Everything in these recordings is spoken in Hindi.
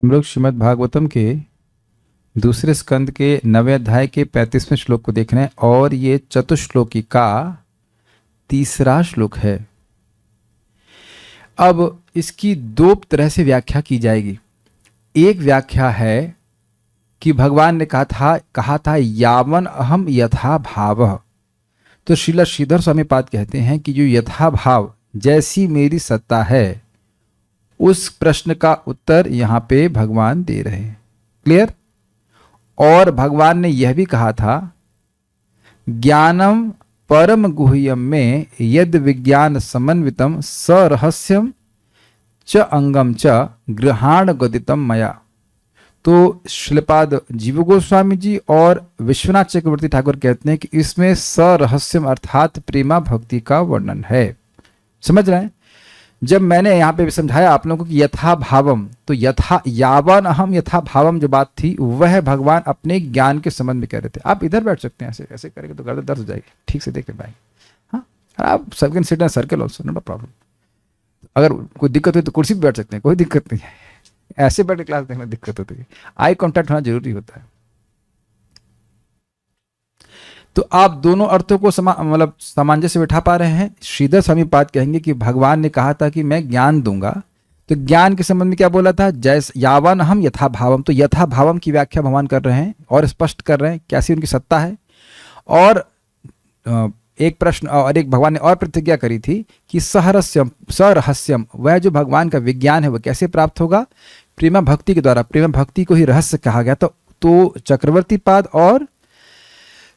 हम लोग श्रीमद् भागवतम के दूसरे स्कंद के 9वें अध्याय के 35वें श्लोक को देख रहे हैं और ये चतुश्लोकी का तीसरा श्लोक है। अब इसकी दो तरह से व्याख्या की जाएगी। एक व्याख्या है कि भगवान ने कहा था यावन अहम यथा भाव। तो श्रील श्रीधर स्वामी पाद कहते हैं कि जो यथा भाव जैसी मेरी सत्ता है उस प्रश्न का उत्तर यहाँ पे भगवान दे रहे हैं। क्लियर। और भगवान ने यह भी कहा था ज्ञानम परम गुह्यम में यद विज्ञान समन्वितम स रहस्यम च अंगम च गृहाण गदितम मया। तो श्रीपाद जीव गोस्वामी जी और विश्वनाथ चक्रवर्ती ठाकुर कहते हैं कि इसमें स रहस्यम अर्थात प्रेमा भक्ति का वर्णन है। समझ रहे हैं। जब मैंने यहाँ पे समझाया आप लोगों को कि यथा भावम, तो यथा यावन अहम यथा भावम जो बात थी वह भगवान अपने ज्ञान के संबंध में कह रहे थे। आप इधर बैठ सकते हैं, ऐसे ऐसे करेंगे तो गर्दन दर्द हो जाएगी, ठीक से देख पाएंगे। हाँ, आप सब can sit in circle also, no problem. अगर कोई दिक्कत हुई तो कुर्सी पर बैठ सकते हैं, कोई दिक्कत नहीं है। ऐसे बैठ के क्लास देखने में दिक्कत होती है, आई कॉन्टैक्ट होना जरूरी होता है। तो आप दोनों अर्थों को मतलब सामंजस्य बिठा पा रहे हैं। श्रीधर स्वामी पाद कहेंगे कि भगवान ने कहा था कि मैं ज्ञान दूंगा, तो ज्ञान के संबंध में क्या बोला था, जैसे यावन हम यथा भावम। तो यथा भावम की व्याख्या भगवान कर रहे हैं और स्पष्ट कर रहे हैं कैसी उनकी सत्ता है। और एक प्रश्न और एक भगवान ने और प्रतिज्ञा करी थी कि सरहस्यम वह जो भगवान का विज्ञान है वह कैसे प्राप्त होगा, प्रेमा भक्ति के द्वारा। प्रेमा भक्ति को ही रहस्य कहा गया। तो चक्रवर्ती पाद और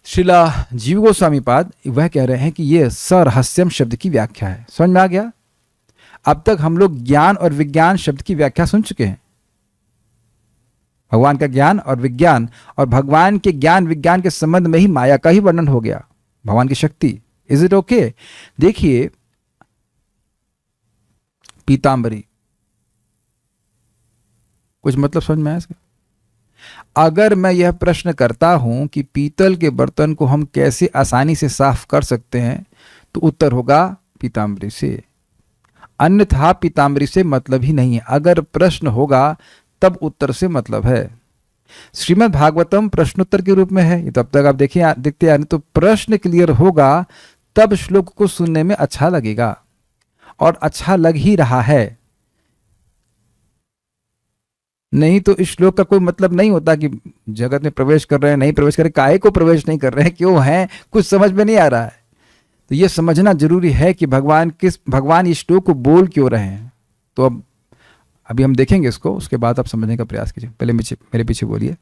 श्रीला जीव गोस्वामी पाद वह कह रहे हैं कि यह सरहस्यम शब्द की व्याख्या है। समझ में आ गया। अब तक हम लोग ज्ञान और विज्ञान शब्द की व्याख्या सुन चुके हैं। भगवान का ज्ञान और विज्ञान, और भगवान के ज्ञान विज्ञान के संबंध में ही माया का ही वर्णन हो गया, भगवान की शक्ति। Is it okay. देखिए पीतांबरी, कुछ मतलब समझ में आया इसका? अगर मैं यह प्रश्न करता हूं कि पीतल के बर्तन को हम कैसे आसानी से साफ कर सकते हैं, तो उत्तर होगा पीतांबरी से, अन्यथा पीतांबरी से मतलब ही नहीं है। अगर प्रश्न होगा तब उत्तर से मतलब है। श्रीमद् भागवतम प्रश्नोत्तर के रूप में है, ये तब तक आप देखते आ रहे। तो प्रश्न क्लियर होगा तब श्लोक को सुनने में अच्छा लगेगा, और अच्छा लग ही रहा है। नहीं तो इस श्लोक का कोई मतलब नहीं होता कि जगत में प्रवेश कर रहे हैं, नहीं प्रवेश कर रहे, काहे को प्रवेश नहीं कर रहे हैं, क्यों हैं, कुछ समझ में नहीं आ रहा है। तो ये समझना जरूरी है कि भगवान इस श्लोक को बोल क्यों रहे हैं। तो अभी हम देखेंगे इसको, उसके बाद आप समझने का प्रयास कीजिए। पहले मेरे पीछे बोलिए।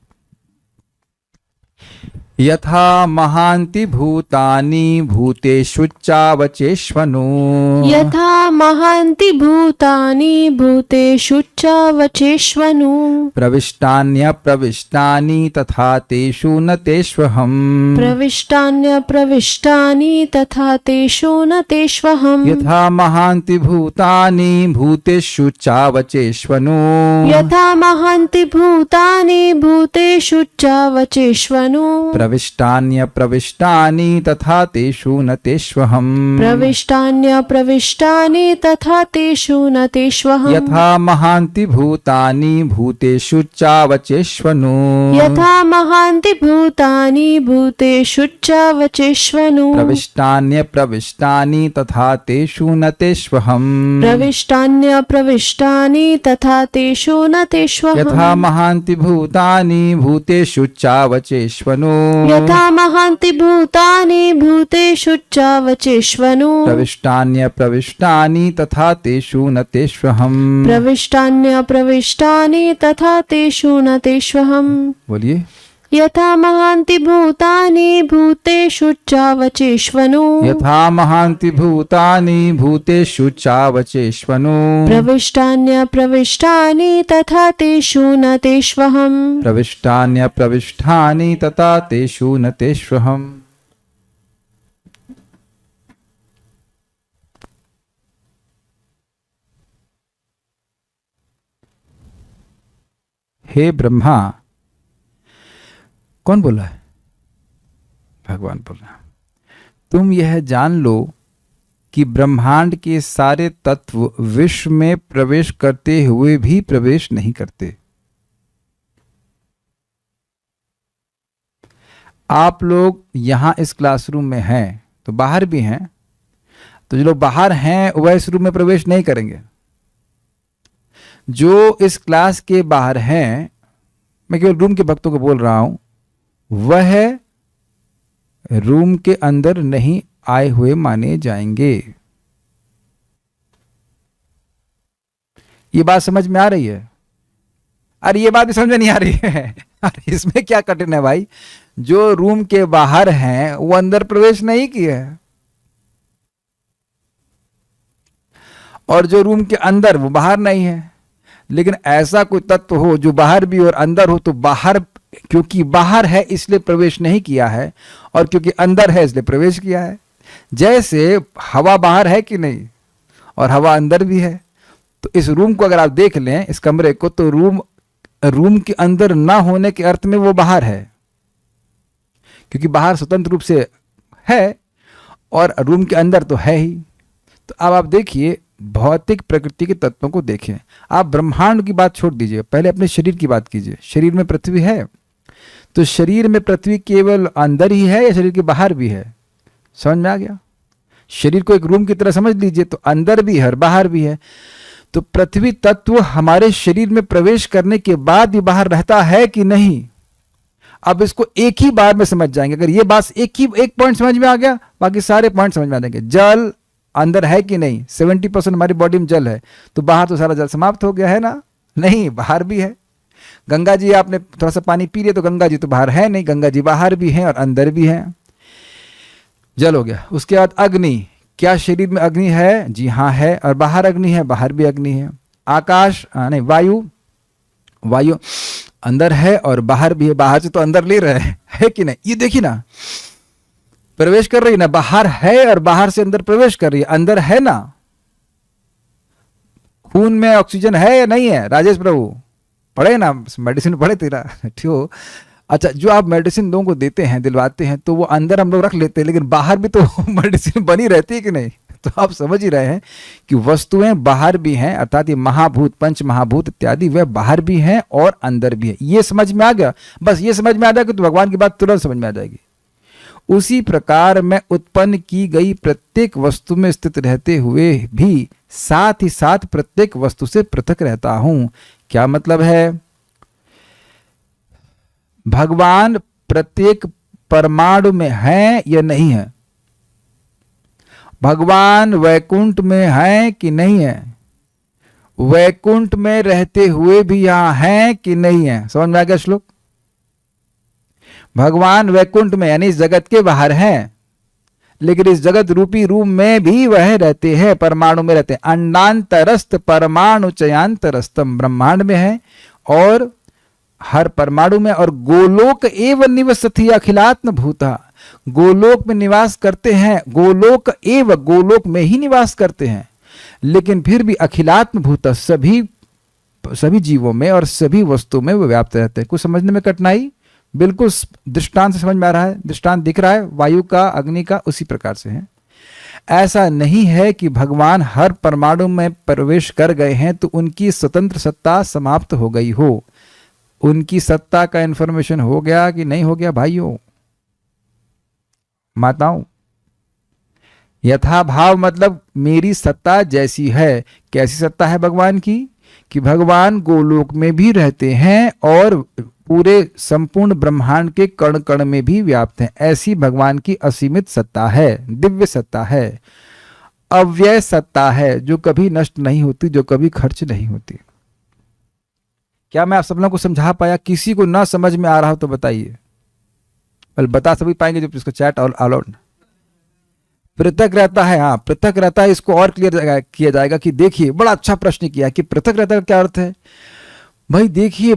यथा महान्ति भूतानि भूतेषुच्चावचेष्वनु। यथा महान्ति भूतानि भूतेषुच्चावचेष्वनु। प्रविष्टान्यप्रविष्टानि तथा तेषु न तेष्वहम्। प्रविष्टान्यप्रविष्टानि तथा तेषु न तेष्वहम्। यथा महान्ति भूतानि भूतेषुच्चावचेष्वनु। यथा महान्ति भूतानि भूतेषुच्चावचेष्वनु। प्रविष्टान्यप्रविष्टानि तथा तेषु न तेष्वहम्। प्रविष्टान्यप्रविष्टानि तथा तेषु न तेष्वहम्। यथा महान्ति भूतानि भूतेषुच्चावचेष्वनु। यथा महान्ति भूतानि भूतेषुच्चावचेष्वनु। प्रविष्टान्यप्रविष्टानि तथा तेषु न तेष्वहम्। प्रविष्टान्यप्रविष्टानि तथा तेषु न तेष्वहम्। यथा महान्ति भूतानि भूतेषुच्चावचेष्वनु। यथा महान्ति भूतानि भूतेषुच्चावचेष्वनु। प्रविष्टान्यप्रविष्टानि तथा तेषु न तेष्वहम्। प्रविष्टान्यप्रविष्टानि तथा तेषु न तेष्वहम्। बोलिए। यथा महान्ति भूतानि भूतेषुच्चावचेष्वनु। यथा महान्ति भूतानि भूतेषुच्चावचेष्वनु। प्रविष्टान्यप्रविष्टानि तथा तेषु न तेष्वहम्। प्रविष्टान्यप्रविष्टानि तथा तेषु न तेष्वहम्। हे ब्रह्मा, कौन बोला है? भगवान बोल रहा है। तुम यह जान लो कि ब्रह्मांड के सारे तत्व विश्व में प्रवेश करते हुए भी प्रवेश नहीं करते। आप लोग यहाँ इस क्लासरूम में हैं तो बाहर भी हैं, तो जो लोग बाहर हैं वह इस रूम में प्रवेश नहीं करेंगे। जो इस क्लास के बाहर हैं, मैं केवल रूम के भक्तों को बोल रहा हूं, वह रूम के अंदर नहीं आए हुए माने जाएंगे। ये बात समझ में आ रही है? अरे ये बात भी समझ में नहीं आ रही है। अरे इसमें क्या कठिन है भाई? जो रूम के बाहर हैं वो अंदर प्रवेश नहीं किए हैं, और जो रूम के अंदर वो बाहर नहीं है। लेकिन ऐसा कोई तत्व हो जो बाहर भी और अंदर हो, तो बाहर, क्योंकि बाहर है इसलिए प्रवेश नहीं किया है, और क्योंकि अंदर है इसलिए प्रवेश किया है। जैसे हवा बाहर है कि नहीं, और हवा अंदर भी है। तो इस रूम को अगर आप देख लें, इस कमरे को, तो रूम के अंदर ना होने के अर्थ में वो बाहर है, क्योंकि बाहर स्वतंत्र रूप से है और रूम के अंदर तो है ही। तो अब आप देखिए, भौतिक प्रकृति के तत्वों को देखें। आप ब्रह्मांड की बात छोड़ दीजिए, पहले अपने शरीर की बात कीजिए। शरीर में पृथ्वी है, तो शरीर में पृथ्वी केवल अंदर ही है या शरीर के बाहर भी है? समझ में आ गया? शरीर को एक रूम की तरह समझ लीजिए, तो अंदर भी है और बाहर भी है। तो पृथ्वी तत्व हमारे शरीर में प्रवेश करने के बाद भी बाहर रहता है कि नहीं? अब इसको एक ही बार में समझ जाएंगे। अगर ये बात एक पॉइंट समझ में आ गया, बाकी सारे पॉइंट समझ में आ जाएंगे। जल अंदर है कि नहीं? 70% हमारी बॉडी में जल है, तो बाहर तो सारा जल समाप्त हो गया है ना? नहीं, बाहर भी है। गंगा जी, आपने थोड़ा सा पानी पी लिया तो गंगा जी तो बाहर है नहीं, गंगा जी बाहर भी हैं और अंदर भी हैं। जल हो गया। उसके बाद अग्नि, क्या शरीर में अग्नि है? जी हाँ है, और बाहर अग्नि है, बाहर भी अग्नि है। आकाश, नहीं, वायु अंदर है और बाहर भी है, बाहर से तो अंदर ले रहे हैं, है कि नहीं? ये देखिए ना, प्रवेश कर रही है ना, बाहर है और बाहर से अंदर प्रवेश कर रही है। अंदर है ना? खून में ऑक्सीजन है या नहीं है? राजेश प्रभु पढ़े ना, मेडिसिन पढ़े तेरा, ठीक हो? अच्छा, जो आप मेडिसिन लोगों को देते हैं, दिलवाते हैं, तो वो अंदर हम लोग रख लेते हैं, लेकिन बाहर भी तो मेडिसिन बनी रहती है कि नहीं? तो आप समझ ही रहे हैं कि वस्तुएं बाहर भी हैं, अर्थात ये महाभूत, पंच महाभूत इत्यादि, वे बाहर भी हैं और अंदर भी है। ये समझ में आ गया? बस ये समझ में आ जाएगा तो भगवान की बात तुरंत समझ में आ जाएगी। उसी प्रकार मैं उत्पन्न की गई प्रत्येक वस्तु में स्थित रहते हुए भी साथ ही साथ प्रत्येक वस्तु से पृथक रहता हूं। क्या मतलब है? भगवान प्रत्येक परमाणु में है या नहीं है? भगवान वैकुंठ में है कि नहीं है? वैकुंठ में रहते हुए भी यहां है कि नहीं है? समझ में आ गया श्लोक? भगवान वैकुंठ में यानी इस जगत के बाहर हैं, लेकिन इस जगत रूपी रूम में भी वह रहते हैं, परमाणु में रहते हैं। अंडांतरस्त परमाणु चयांतरस्तम, ब्रह्मांड में है और हर परमाणु में। और गोलोक एवं निवसति अखिलात्म भूता, गोलोक में निवास करते हैं। गोलोक एवं, गोलोक में ही निवास करते हैं, लेकिन फिर भी अखिलात्म भूत, सभी जीवों में और सभी वस्तुओं में वो व्याप्त रहते हैं। कुछ समझने में कठिनाई? बिल्कुल दृष्टांत से समझ में आ रहा है? दृष्टांत दिख रहा है वायु का, अग्नि का, उसी प्रकार से है। ऐसा नहीं है कि भगवान हर परमाणु में प्रवेश कर गए हैं तो उनकी स्वतंत्र सत्ता समाप्त हो गई हो। उनकी सत्ता का इंफॉर्मेशन हो गया कि नहीं हो गया भाइयों, माताओं? यथाभाव मतलब मेरी सत्ता जैसी है। कैसी सत्ता है भगवान की? कि भगवान गोलोक में भी रहते हैं और पूरे संपूर्ण ब्रह्मांड के कण कण में भी व्याप्त हैं। ऐसी भगवान की असीमित सत्ता है, दिव्य सत्ता है, अव्यय सत्ता है, जो कभी नष्ट नहीं होती, जो कभी खर्च नहीं होती। क्या मैं आप सब लोगों को समझा पाया? किसी को ना समझ में आ रहा हो तो बताइए। बता सभी पाएंगे जो इसको चैट और अलाउड। पृथक रहता है, हाँ पृथक रहता है। इसको और क्लियर किया जाएगा कि देखिए, बड़ा अच्छा प्रश्न किया कि पृथक रहता है क्या अर्थ है। भाई देखिए,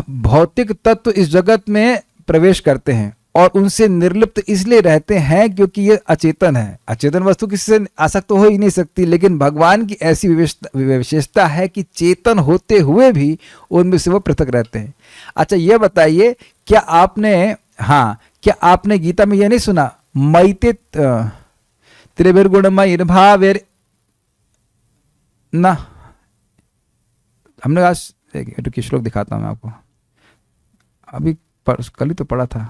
भौतिक तत्व इस जगत में प्रवेश करते हैं और उनसे निर्लिप्त इसलिए रहते हैं क्योंकि ये अचेतन है। अचेतन वस्तु किसी से आसक्त हो ही नहीं सकती, लेकिन भगवान की ऐसी विशेषता है कि चेतन होते हुए भी उनमें से वो पृथक रहते हैं। अच्छा ये बताइए, क्या आपने गीता में यह नहीं सुना, मैते त्रिभिर्गुणमय भावेर ना? हमने आज एक श्लोक दिखाता हूं मैं आपको, अभी कल ही तो पढ़ा था।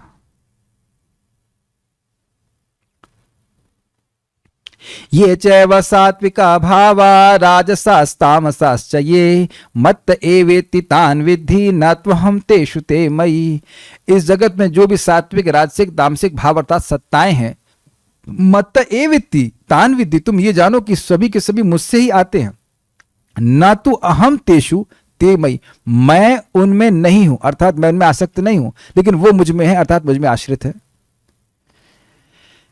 ये चैव सात्विका भावा राजसास्तामसाश्च ये मत्त एवेति तान विद्धि न त्वहं तेषु ते मयि। इस जगत में जो भी सात्विक राजसिक तामसिक भाव अर्थात सत्ताएं हैं, मत्त एवेति तान विद्धि, तुम ये जानो कि सभी के सभी मुझसे ही आते हैं। न तो अहम तेषु ते मयि, मैं उनमें नहीं हूं अर्थात मैं उनमें आसक्त नहीं हूं, लेकिन वो मुझ में है अर्थात मुझ में आश्रित है।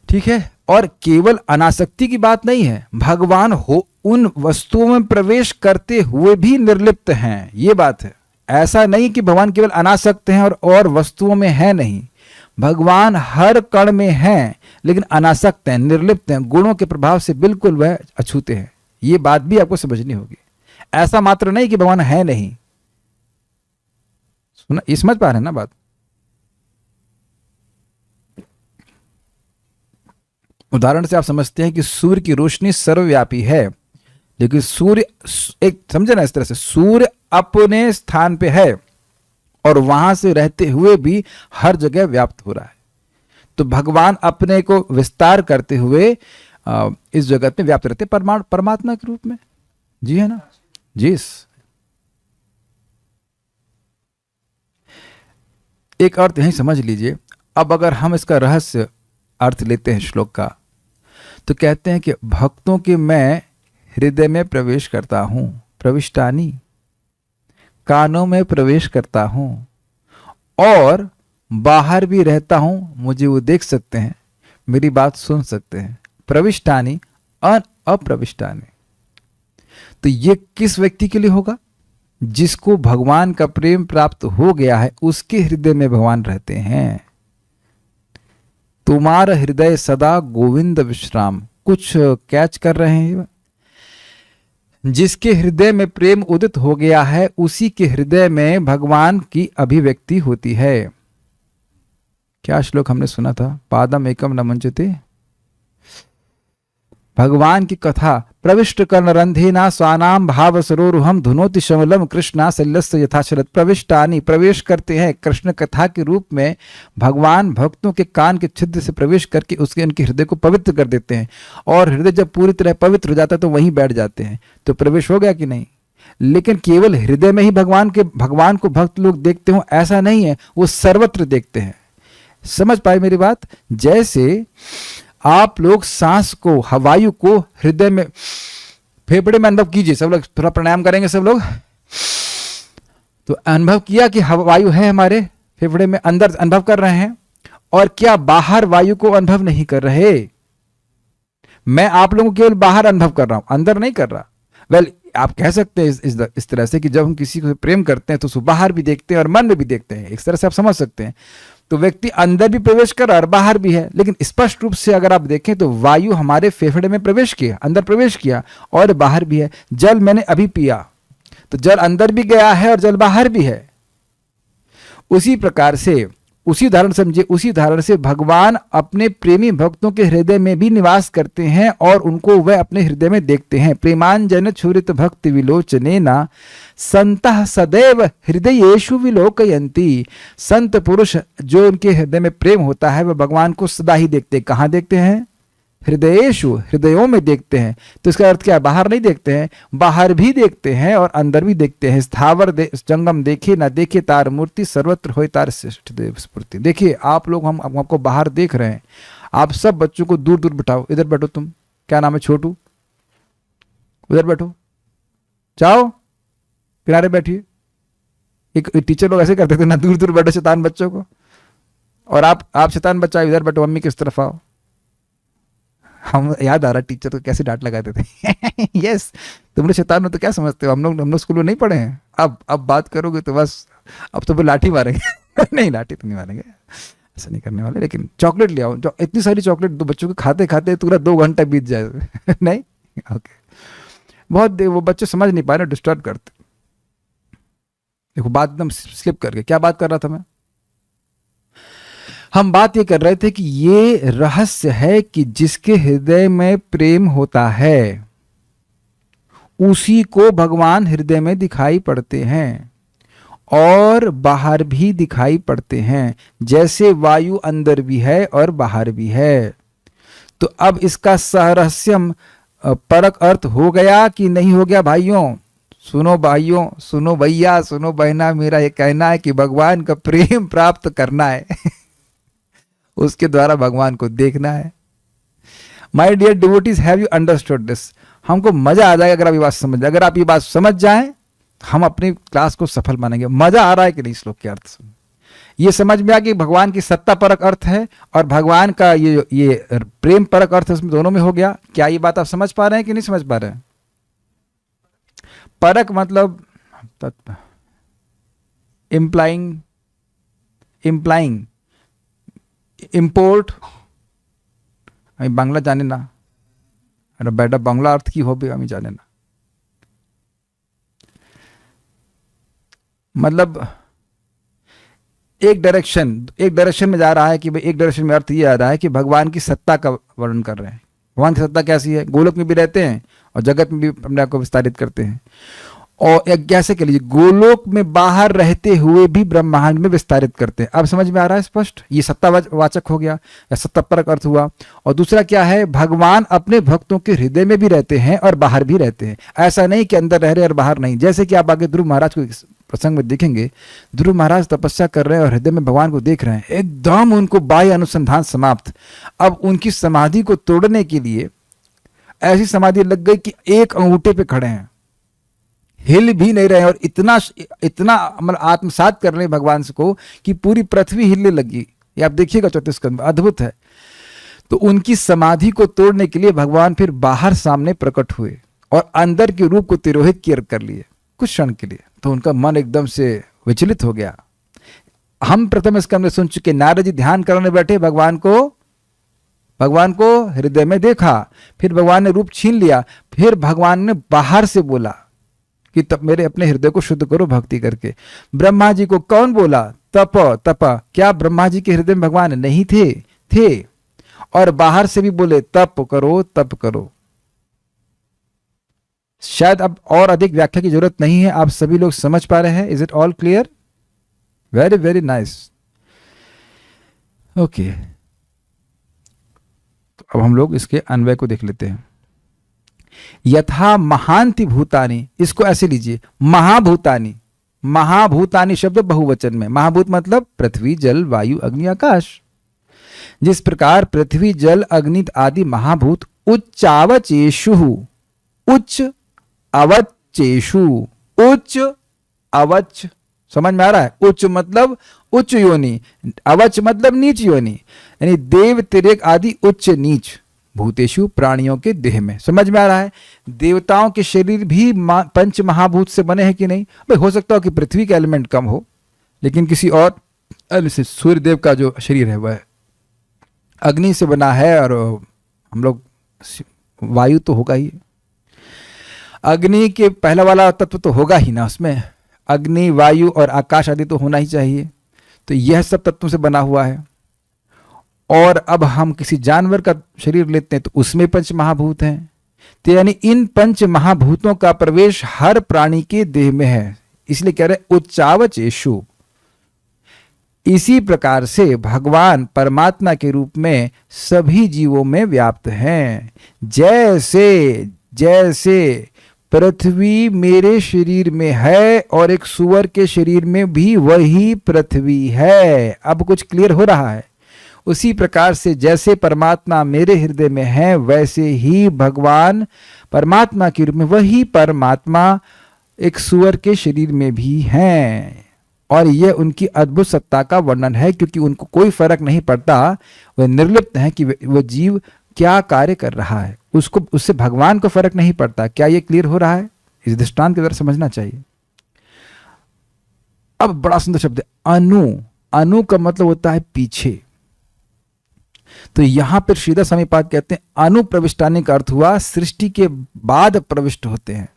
ठीक है। और केवल अनासक्ति की बात नहीं है, भगवान हो उन वस्तुओं में प्रवेश करते हुए भी निर्लिप्त हैं, ये बात है। ऐसा नहीं कि भगवान केवल अनासक्त हैं और वस्तुओं में है नहीं, भगवान हर कण में हैं लेकिन अनासक्त हैं, निर्लिप्त हैं, गुणों के प्रभाव से बिल्कुल वह अछूते हैं। ये बात भी आपको समझनी होगी। ऐसा मात्र नहीं कि भगवान है नहीं। सुना, ये समझ पा रहे हैं ना बात? उदाहरण से आप समझते हैं कि सूर्य की रोशनी सर्वव्यापी है, लेकिन सूर्य एक समझे ना, इस तरह से सूर्य अपने स्थान पे है और वहां से रहते हुए भी हर जगह व्याप्त हो रहा है। तो भगवान अपने को विस्तार करते हुए इस जगत में व्याप्त रहते परमात्मा के रूप में। जी है ना? जी। एक अर्थ यही समझ लीजिए। अब अगर हम इसका रहस्य अर्थ लेते हैं श्लोक का, तो कहते हैं कि भक्तों के मैं हृदय में प्रवेश करता हूं, प्रविष्टानि, कानों में प्रवेश करता हूं और बाहर भी रहता हूं, मुझे वो देख सकते हैं, मेरी बात सुन सकते हैं। प्रविष्टानि अप्रविष्टानि। तो ये किस व्यक्ति के लिए होगा? जिसको भगवान का प्रेम प्राप्त हो गया है, उसके हृदय में भगवान रहते हैं। तुम्हारा हृदय सदा गोविंद विश्राम। कुछ कैच कर रहे हैं? जिसके हृदय में प्रेम उदित हो गया है, उसी के हृदय में भगवान की अभिव्यक्ति होती है। क्या श्लोक हमने सुना था? पादम एकम न मुंचते। भगवान की कथा, प्रविष्ट कर्णरंधेना स्वानाम भाव सरोरुहम धुनोति शमलम कृष्णा शल्यस्य यथाशरत। प्रविष्टानि, प्रवेश करते हैं कृष्ण कथा के रूप में। भगवान भक्तों के कान के छिद्र से प्रवेश करके उनके हृदय को पवित्र कर देते हैं, और हृदय जब पूरी तरह पवित्र हो जाता है तो वहीं बैठ जाते हैं। तो प्रवेश हो गया कि नहीं? लेकिन केवल हृदय में ही भगवान को भक्त लोग देखते हो ऐसा नहीं है, वो सर्वत्र देखते हैं। समझ पाए मेरी बात? जैसे आप लोग सांस को, हवायु को हृदय में, फेफड़े में अनुभव कीजिए। सब लोग थोड़ा प्राणायाम करेंगे सब लोग। तो अनुभव किया कि वायु है हमारे फेफड़े में, अंदर अनुभव कर रहे हैं, और क्या बाहर वायु को अनुभव नहीं कर रहे? मैं आप लोगों को केवल बाहर अनुभव कर रहा हूं, अंदर नहीं कर रहा। वेल, आप कह सकते हैं इस तरह से कि जब हम किसी को प्रेम करते हैं तो उसको बाहर भी देखते हैं और मन में भी देखते हैं। इस तरह से आप समझ सकते हैं। तो व्यक्ति अंदर भी प्रवेश कर रहा है और बाहर भी है। लेकिन स्पष्ट रूप से अगर आप देखें तो वायु हमारे फेफड़े में प्रवेश किया, अंदर प्रवेश किया, और बाहर भी है। जल मैंने अभी पिया, तो जल अंदर भी गया है और जल बाहर भी है। उसी प्रकार से, उसी उदाहरण समझिए, उसी उदाहरण से भगवान अपने प्रेमी भक्तों के हृदय में भी निवास करते हैं और उनको वह अपने हृदय में देखते हैं। प्रेमांजन छुरित भक्ति विलोचनेना संतः सदैव हृदयेषु विलोकयन्ति। संत पुरुष जो उनके हृदय में प्रेम होता है वह भगवान को सदा ही देखते हैं। कहाँ देखते हैं? हृदयेषु, हृदयों में देखते हैं। तो इसका अर्थ क्या? बाहर नहीं देखते हैं, बाहर भी देखते हैं और अंदर भी देखते हैं। स्थावर जंगम देखे ना देखे तार मूर्ति, सर्वत्र होय तार श्रेष्ठ देव स्फूर्ति। देखिए आप लोग, हम आपको बाहर देख रहे हैं। आप सब बच्चों को दूर दूर बिठाओ। इधर बैठो तुम, क्या नाम है? छोटू, उधर बैठो, जाओ किनारे बैठिए। एक टीचर लोग ऐसे करते थे ना, दूर दूर बैठो शैतान बच्चों को। और आप शैतान बच्चा इधर बैठो, मम्मी किस तरफ आओ। हम याद आ रहा टीचर को कैसे डांट लगाते थे। यस, तुम लोग शैतान हो तो क्या समझते हो? हम लोग स्कूल में नहीं पढ़े हैं। अब बात करोगे तो बस, अब तो वो लाठी मारेंगे। नहीं, लाठी तो नहीं मारेंगे, ऐसा नहीं करने वाले। लेकिन चॉकलेट ले आओ। जो इतनी सारी चॉकलेट दो बच्चों को खाते खाते पूरा 2 घंटा बीत जाए। नहीं, ओके। बहुत वो बच्चे समझ नहीं पाए ना, डिस्टर्ब करते। देखो बात एकदम स्लिप करके, क्या बात कर रहा था मैं? हम बात ये कर रहे थे कि ये रहस्य है कि जिसके हृदय में प्रेम होता है उसी को भगवान हृदय में दिखाई पड़ते हैं और बाहर भी दिखाई पड़ते हैं। जैसे वायु अंदर भी है और बाहर भी है। तो अब इसका सहरहस्यम परक अर्थ हो गया कि नहीं हो गया भाइयों? भाइयों, सुनो भैया, सुनो बहना, मेरा ये कहना है कि भगवान का प्रेम प्राप्त करना है उसके द्वारा भगवान को देखना है। My dear devotees, have you understood this? हमको मजा आ जाएगा अगर आप ये बात समझ जाए। अगर आप ये बात समझ जाएं, हम अपनी क्लास को सफल मानेंगे। मजा आ रहा है कि नहीं श्लोक के अर्थ से? ये समझ में आ कि भगवान की सत्ता परक अर्थ है और भगवान का ये प्रेम परक अर्थ, इसमें दोनों में हो गया। क्या ये बात आप समझ पा रहे हैं कि नहीं समझ पा रहे हैं? परक मतलब इम्प्लाइंग, इम्पोर्ट। আমি বাংলা জানি না, এটা বেটা বাংলা अर्थ की হবে আমি জানি না। मतलब एक डायरेक्शन में जा रहा है कि भाई, एक डायरेक्शन में अर्थ ये आ रहा है कि भगवान की सत्ता का वर्णन कर रहे हैं। भगवान की सत्ता कैसी है? गोलोक में भी रहते हैं और जगत में भी अपने आप को विस्तारित करते हैं। और एक कैसे कह लीजिए, गोलोक में बाहर रहते हुए भी ब्रह्मांड में विस्तारित करते हैं। अब समझ में आ रहा है स्पष्ट? ये सत्तावाचक हो गया या सत्तापरक अर्थ हुआ। और दूसरा क्या है? भगवान अपने भक्तों के हृदय में भी रहते हैं और बाहर भी रहते हैं। ऐसा नहीं कि अंदर रह रहे और बाहर नहीं। जैसे कि आप आगे ध्रुव महाराज को प्रसंग में देखेंगे, ध्रुव महाराज तपस्या कर रहे हैं और हृदय में भगवान को देख रहे हैं, एकदम उनको बाह्य अनुसंधान समाप्त। अब उनकी समाधि को तोड़ने के लिए ऐसी समाधि लग गई कि एक अंगूठे पे खड़े हैं, हिल भी नहीं रहे, और इतना मतलब आत्मसात कर रहे भगवान से को कि पूरी पृथ्वी हिलने लगी। ये आप देखिएगा 34 स्कंद में, अद्भुत है। तो उनकी समाधि को तोड़ने के लिए भगवान फिर बाहर सामने प्रकट हुए और अंदर के रूप को तिरोहित कर लिए कुछ क्षण के लिए। तो उनका मन एकदम से विचलित हो गया। हम प्रथम स्कंद में सुन चुके, नारद जी ध्यान करने बैठे, भगवान को हृदय में देखा, फिर भगवान ने रूप छीन लिया, फिर भगवान ने बाहर से बोला कि तब मेरे अपने हृदय को शुद्ध करो भक्ति करके। ब्रह्मा जी को कौन बोला? तप। क्या ब्रह्मा जी के हृदय में भगवान नहीं थे? और बाहर से भी बोले तप करो। शायद अब और अधिक व्याख्या की जरूरत नहीं है, आप सभी लोग समझ पा रहे हैं। Is it all clear? Very very nice. Okay, तो अब हम लोग इसके अन्वय को देख लेते हैं। यथा महांति भूतानि, इसको ऐसे लीजिए, महाभूतानि शब्द बहुवचन में। महाभूत मतलब पृथ्वी, जल, वायु, अग्नि, आकाश। जिस प्रकार पृथ्वी, जल, अग्नि आदि महाभूत उच्च अवच, समझ में आ रहा है? उच्च मतलब उच्च योनि, अवच मतलब नीच योनि, यानी देव, तिर्यक आदि उच्च नीच भूतेषु, प्राणियों के देह में। समझ में आ रहा है? देवताओं के शरीर भी पंच महाभूत से बने हैं कि नहीं? भाई हो सकता हो कि पृथ्वी का एलिमेंट कम हो, लेकिन किसी और, जैसे सूर्य देव का जो शरीर है वह अग्नि से बना है, और हम लोग वायु तो होगा ही। अग्नि के पहला वाला तत्व तो होगा ही ना, उसमें अग्नि, वायु और आकाश आदि तो होना ही चाहिए। तो यह सब तत्वों से बना हुआ है। और अब हम किसी जानवर का शरीर लेते हैं तो उसमें पंच महाभूत हैं। तो यानी इन पंच महाभूतों का प्रवेश हर प्राणी के देह में है, इसलिए कह रहे उच्चावचेषु। इसी प्रकार से भगवान परमात्मा के रूप में सभी जीवों में व्याप्त हैं। जैसे पृथ्वी मेरे शरीर में है और एक सुअर के शरीर में भी वही पृथ्वी है। अब कुछ क्लियर हो रहा है? उसी प्रकार से जैसे परमात्मा मेरे हृदय में है, वैसे ही भगवान परमात्मा के रूप में वही परमात्मा एक सुअर के शरीर में भी हैं। और यह उनकी अद्भुत सत्ता का वर्णन है, क्योंकि उनको कोई फर्क नहीं पड़ता, वह निर्लिप्त है कि वह जीव क्या कार्य कर रहा है, उससे भगवान को फर्क नहीं पड़ता। क्या यह क्लियर हो रहा है? इस दृष्टांत की तरह समझना चाहिए। अब बड़ा सुंदर शब्द है अनु का मतलब होता है पीछे। तो यहां पर श्रीधर स्वामीपाद कहते हैं अनुप्रविष्टानि का अर्थ हुआ सृष्टि के बाद प्रविष्ट होते हैं।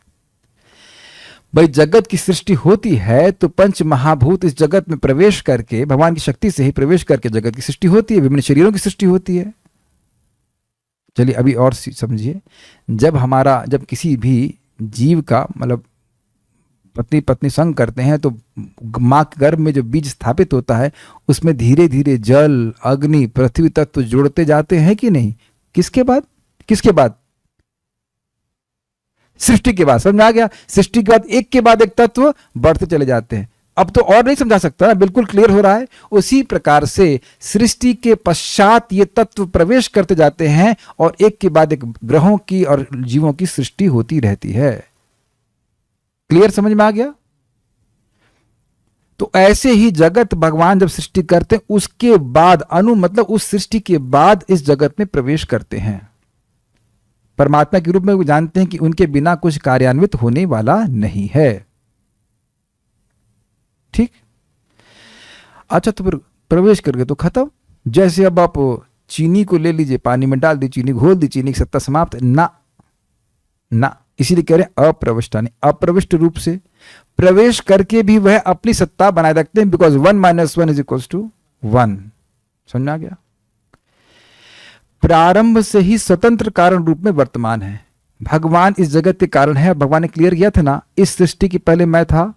भाई जगत की सृष्टि होती है तो पंच महाभूत इस जगत में प्रवेश करके, भगवान की शक्ति से ही प्रवेश करके जगत की सृष्टि होती है, विभिन्न शरीरों की सृष्टि होती है। चलिए अभी और समझिए, जब किसी भी जीव का मतलब पत्नी संग करते हैं तो मां के गर्भ में जो बीज स्थापित होता है उसमें धीरे धीरे जल, अग्नि, पृथ्वी तत्व जोड़ते जाते हैं कि नहीं? किसके बाद? किसके बाद? सृष्टि के बाद। समझ में आ गया? सृष्टि के बाद एक के बाद एक तत्व बढ़ते चले जाते हैं। अब तो और नहीं समझा सकता, बिल्कुल क्लियर हो रहा है। उसी प्रकार से सृष्टि के पश्चात ये तत्व प्रवेश करते जाते हैं और एक के बाद एक ग्रहों की और जीवों की सृष्टि होती रहती है। क्लियर, समझ में आ गया? तो ऐसे ही जगत भगवान जब सृष्टि करते हैं उसके बाद मतलब उस सृष्टि के बाद इस जगत में प्रवेश करते हैं। परमात्मा के रूप में वो जानते हैं कि उनके बिना कुछ कार्यान्वित होने वाला नहीं है। ठीक। अच्छा, तो फिर प्रवेश करके तो खत्म। जैसे अब आप चीनी को ले लीजिए, पानी में डाल दी, चीनी घोल दी, चीनी की सत्ता समाप्त। ना ना, इसीलिए कह रहे हैं अप्रविष्टानि, अप्रविष्ट रूप से प्रवेश करके भी वह अपनी सत्ता बनाए रखते हैं, बिकॉज 1 - 1 = 1। समझ आ गया? प्रारंभ से ही स्वतंत्र कारण रूप में वर्तमान है। भगवान इस जगत के कारण है। भगवान ने क्लियर किया था ना, इस सृष्टि के पहले मैं था,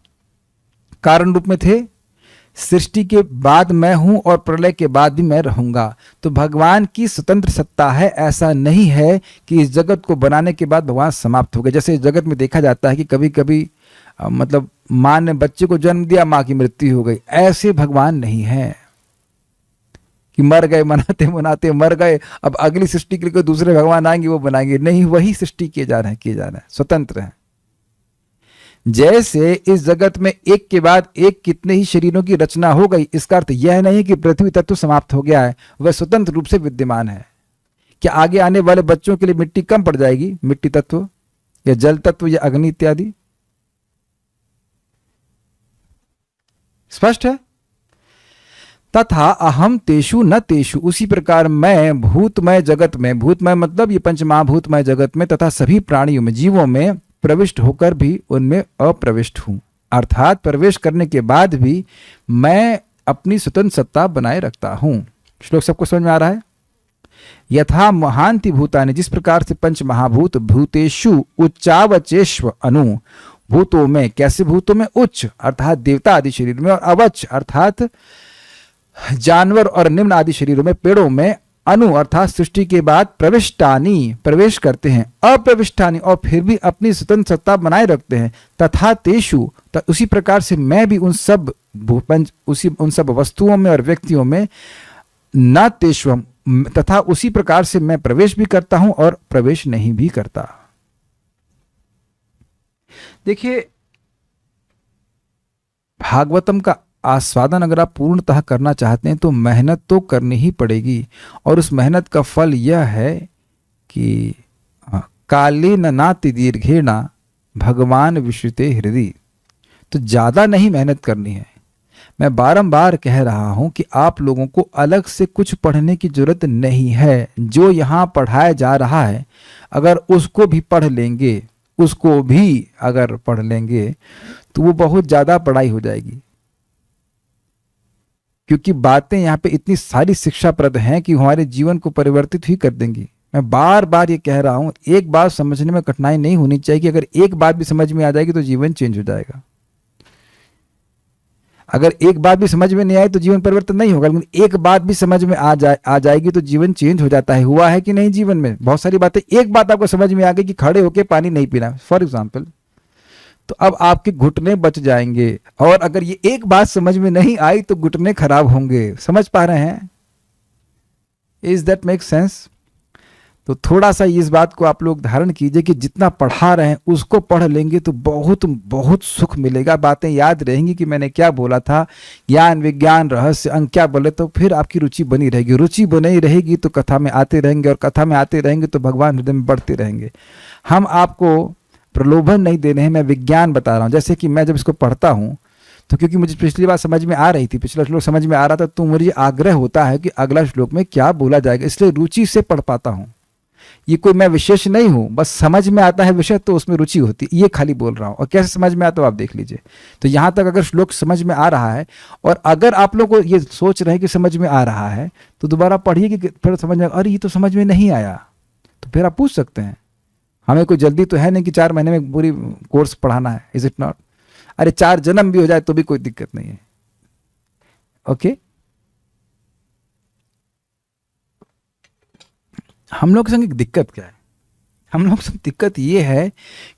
कारण रूप में थे, सृष्टि के बाद मैं हूं और प्रलय के बाद भी मैं रहूंगा। तो भगवान की स्वतंत्र सत्ता है। ऐसा नहीं है कि इस जगत को बनाने के बाद भगवान समाप्त हो गए। जैसे इस जगत में देखा जाता है कि कभी कभी मतलब माँ ने बच्चे को जन्म दिया, माँ की मृत्यु हो गई। ऐसे भगवान नहीं है कि मर गए, मनाते मनाते मर गए, अब अगली सृष्टि के लिए कोई दूसरे भगवान आएंगे वो बनाएंगे। नहीं, वही सृष्टि किए जा रहे हैं, स्वतंत्र हैं। जैसे इस जगत में एक के बाद एक कितने ही शरीरों की रचना हो गई, इसका अर्थ यह नहीं कि पृथ्वी तत्व समाप्त हो गया है, वह स्वतंत्र रूप से विद्यमान है। क्या आगे आने वाले बच्चों के लिए मिट्टी कम पड़ जाएगी, मिट्टी तत्व या जल तत्व या अग्नि इत्यादि? स्पष्ट है? तथा अहम तेषु न तेषु, उसी प्रकार मैं भूतमय जगत में, भूतमय मतलब ये पंचमहाभूतमय जगत में तथा सभी प्राणियों में, जीवों में प्रविष्ट होकर भी उनमें अप्रविष्ट हूं। अर्थात प्रवेश करने के बाद भी मैं अपनी स्वतंत्र सत्ता बनाए रखता हूं। श्लोक सबको समझ में आ रहा है? यथा महांति भूतानि, जिस प्रकार से पंच महाभूत भूतेषु उच्चावचेष्व अनु, भूतों में, कैसे भूतों में? उच्च अर्थात देवता आदि शरीर में, और अवच अर्थात जानवर और निम्न आदि शरीरों में, पेड़ों में, अनु अर्थात सृष्टि के बाद प्रविष्टानि प्रवेश करते हैं, अप्रविष्टानि और फिर भी अपनी स्वतंत्र सत्ता बनाए रखते हैं। तथा तेषु, उसी प्रकार से मैं भी उन सब उन सब वस्तुओं में और व्यक्तियों में, न तेष्वम, तथा उसी प्रकार से मैं प्रवेश भी करता हूं और प्रवेश नहीं भी करता। देखिए, भागवतम का आस्वादन अगर आप पूर्णतः करना चाहते हैं तो मेहनत तो करनी ही पड़ेगी, और उस मेहनत का फल यह है कि कालेन नाति दीर्घेण भगवान विश्रुते हृदय। तो ज़्यादा नहीं मेहनत करनी है। मैं बारंबार कह रहा हूं कि आप लोगों को अलग से कुछ पढ़ने की जरूरत नहीं है। जो यहाँ पढ़ाया जा रहा है अगर उसको भी पढ़ लेंगे, उसको भी अगर पढ़ लेंगे तो वो बहुत ज़्यादा पढ़ाई हो जाएगी, क्योंकि बातें यहाँ पे इतनी सारी शिक्षाप्रद हैं कि हमारे जीवन को परिवर्तित ही कर देंगी। मैं बार बार ये कह रहा हूँ, एक बात समझने में कठिनाई नहीं होनी चाहिए कि अगर एक बात भी समझ में आ जाएगी तो जीवन चेंज हो जाएगा। अगर एक बात भी समझ में नहीं आए तो जीवन परिवर्तन नहीं होगा, लेकिन एक बात भी समझ में आ जाएगी तो जीवन चेंज हो जाता है। हुआ है कि नहीं जीवन में? बहुत सारी बातें, एक बात आपको समझ में आ गई कि खड़े होकर पानी नहीं पीना, फॉर एग्जाम्पल, तो अब आपके घुटने बच जाएंगे। और अगर ये एक बात समझ में नहीं आई तो घुटने खराब होंगे। समझ पा रहे हैं? Is that make sense? तो थोड़ा सा इस बात को आप लोग धारण कीजिए कि जितना पढ़ा रहे हैं उसको पढ़ लेंगे तो बहुत बहुत सुख मिलेगा। बातें याद रहेंगी कि मैंने क्या बोला था, ज्ञान विज्ञान रहस्य अंक क्या बोले, तो फिर आपकी रुचि बनी रहेगी। रुचि बनी रहेगी तो कथा में आते रहेंगे, और कथा में आते रहेंगे तो भगवान हृदय में बढ़ते रहेंगे। हम आपको प्रलोभन नहीं दे रहे हैं, मैं विज्ञान बता रहा हूँ। जैसे कि मैं जब इसको पढ़ता हूँ तो क्योंकि मुझे पिछली बार समझ में आ रही थी, पिछला श्लोक समझ में आ रहा था, तो मुझे आग्रह होता है कि अगला श्लोक में क्या बोला जाएगा, इसलिए रुचि से पढ़ पाता हूँ। ये कोई मैं विशेष नहीं हूं, बस समझ में आता है विषय तो उसमें रुचि होती है, ये खाली बोल रहा हूं। और कैसे समझ में आता है आप देख लीजिए। तो यहां तक अगर श्लोक समझ में आ रहा है, और अगर आप लोग को ये सोच रहे हैं कि समझ में आ रहा है, तो दोबारा पढ़िए कि फिर समझ में, अरे ये तो समझ में नहीं आया, तो फिर आप पूछ सकते हैं। हमें कोई जल्दी तो है नहीं कि 4 महीने में पूरी कोर्स पढ़ाना है, इज इट नॉट? अरे 4 जन्म भी हो जाए तो भी कोई दिक्कत नहीं है। ओके, हम लोग के संग एक दिक्कत क्या है, हम लोग संग दिक्कत ये है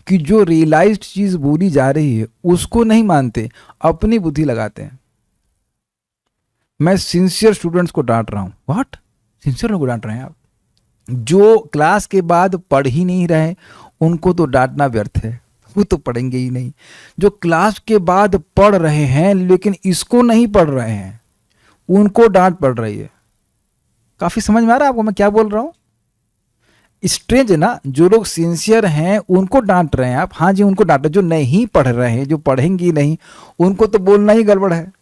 कि जो रियलाइज्ड चीज बोली जा रही है उसको नहीं मानते, अपनी बुद्धि लगाते हैं। मैं सिंसियर स्टूडेंट्स को डांट रहा हूँ। व्हाट? सिंसियर लोगों को डांट रहे हैं आप? जो क्लास के बाद पढ़ ही नहीं रहे उनको तो डांटना व्यर्थ है, वो तो पढ़ेंगे ही नहीं। जो क्लास के बाद पढ़ रहे हैं लेकिन इसको नहीं पढ़ रहे हैं उनको डांट पड़ रही है। काफी समझ में आ रहा है आपको मैं क्या बोल रहा हूँ? स्ट्रेंज है ना? जो लोग सिंसियर हैं उनको डांट रहे हैं आप, हाँ जी उनको डांटे। जो नहीं पढ़ रहे हैं, जो पढ़ेंगे ही नहीं, उनको तो बोलना ही गड़बड़ है।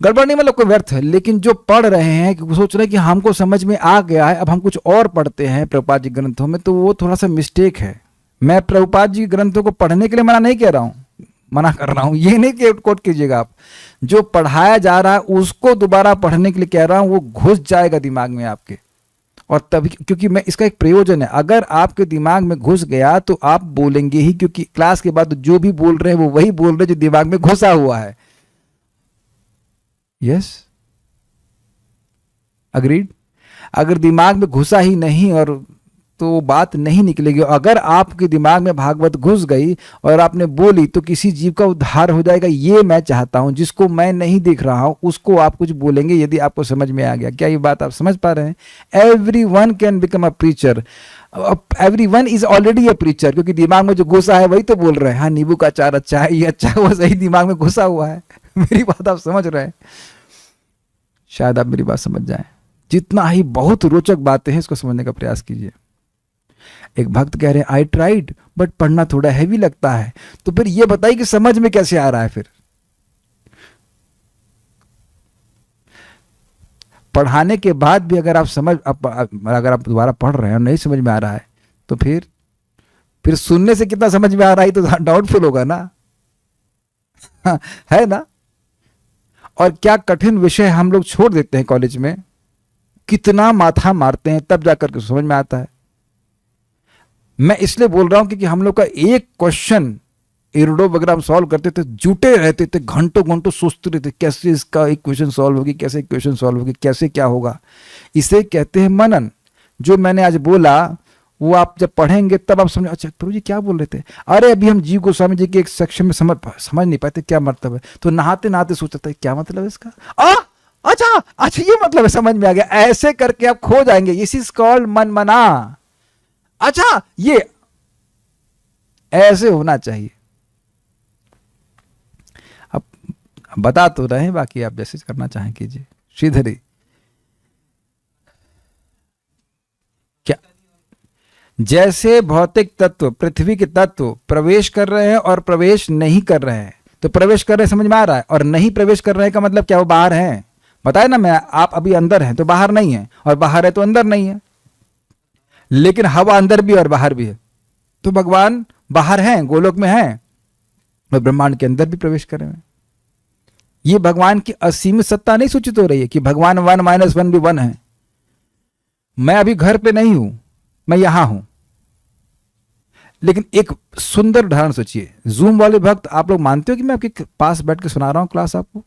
गड़बड़ नहीं मतलब कोई व्यर्थ है, लेकिन जो पढ़ रहे हैं कि सोच रहे हैं कि हमको समझ में आ गया है, अब हम कुछ और पढ़ते हैं प्रभुपाद जी ग्रंथों में, तो वो थोड़ा सा मिस्टेक है। मैं प्रभुपाद जी ग्रंथों को पढ़ने के लिए मना नहीं कह रहा हूँ, मना कर रहा हूँ, ये नहीं कि कोट कीजिएगा आप। जो पढ़ाया जा रहा है उसको दोबारा पढ़ने के लिए कह रहा हूँ, वो घुस जाएगा दिमाग में आपके। और तभी, क्योंकि मैं इसका एक प्रयोजन है, अगर आपके दिमाग में घुस गया तो आप बोलेंगे ही, क्योंकि क्लास के बाद जो भी बोल रहे हैं वो वही बोल रहे हैं जो दिमाग में घुसा हुआ है। Yes, agreed? अगर दिमाग में घुसा ही नहीं और तो बात नहीं निकलेगी। अगर आपके दिमाग में भागवत घुस गई और आपने बोली तो किसी जीव का उद्धार हो जाएगा, ये मैं चाहता हूं। जिसको मैं नहीं देख रहा हूं उसको आप कुछ बोलेंगे यदि आपको समझ में आ गया। क्या ये बात आप समझ पा रहे हैं? Everyone can become a preacher, everyone is already a preacher, क्योंकि दिमाग में जो घुसा है वही तो बोल रहे हैं। हाँ, नींबू का अचार अच्छा है, ये अच्छा है, वो सही दिमाग में घुसा हुआ है। मेरी बात आप समझ रहे हैं? शायद आप मेरी बात समझ जाएं। जितना ही बहुत रोचक बातें हैं इसको समझने का प्रयास कीजिए। एक भक्त कह रहे हैं आई ट्राइड बट पढ़ना थोड़ा हैवी लगता है। तो फिर ये बताइए कि समझ में कैसे आ रहा है? फिर पढ़ाने के बाद भी अगर आप दोबारा पढ़ रहे हैं और नहीं समझ में आ रहा है तो फिर सुनने से कितना समझ में आ रहा है तो डाउटफुल होगा ना। है ना? और क्या कठिन विषय हम लोग छोड़ देते हैं कॉलेज में, कितना माथा मारते हैं तब जाकर के समझ में आता है। मैं इसलिए बोल रहा हूं क्योंकि हम लोग का एक क्वेश्चन इरोडो वगैरह हम सॉल्व करते थे, जुटे रहते थे, घंटों घंटों सोचते रहते कैसे इसका इक्वेशन सॉल्व होगी, कैसे इक्वेशन सॉल्व होगी, कैसे क्या होगा। इसे कहते हैं मनन। जो मैंने आज बोला वो आप जब पढ़ेंगे तब आप समझ, अच्छा प्रभु जी क्या बोल रहे थे, अरे अभी हम जीव गोस्वामी जी के एक सेक्शन में समझ नहीं पाते क्या मतलब है, तो नहाते नहाते सोचता है क्या मतलब है इसका, अच्छा ये मतलब है, समझ में आ गया। ऐसे करके आप खो जाएंगे। इस इज कॉल्ड मन मना। अच्छा ये ऐसे होना चाहिए। अब बता तो रहे, बाकी आप जैसे करना चाहें कीजिए। श्रीधरी क्या? जैसे भौतिक तत्व, पृथ्वी के तत्व प्रवेश कर रहे हैं और प्रवेश नहीं कर रहे हैं, तो प्रवेश कर रहे हैं समझ में आ रहा है, और नहीं प्रवेश कर रहे हैं का मतलब क्या? वो बाहर हैं। बताया ना मैं, आप अभी अंदर हैं तो बाहर नहीं है, और बाहर है तो अंदर नहीं है। लेकिन हवा अंदर भी और बाहर भी है, तो भगवान बाहर हैं, गोलोक में हैं, और ब्रह्मांड के अंदर भी प्रवेश कर रहे हैं। ये भगवान की असीमित सत्ता नहीं सूचित हो रही है कि भगवान 1 - 1 भी 1 है। मैं अभी घर पे नहीं हूं, मैं यहां हूं। लेकिन एक सुंदर उदाहरण सोचिए, जूम वाले भक्त आप लोग मानते हो कि मैं आपके पास बैठ के सुना रहा हूं क्लास आपको?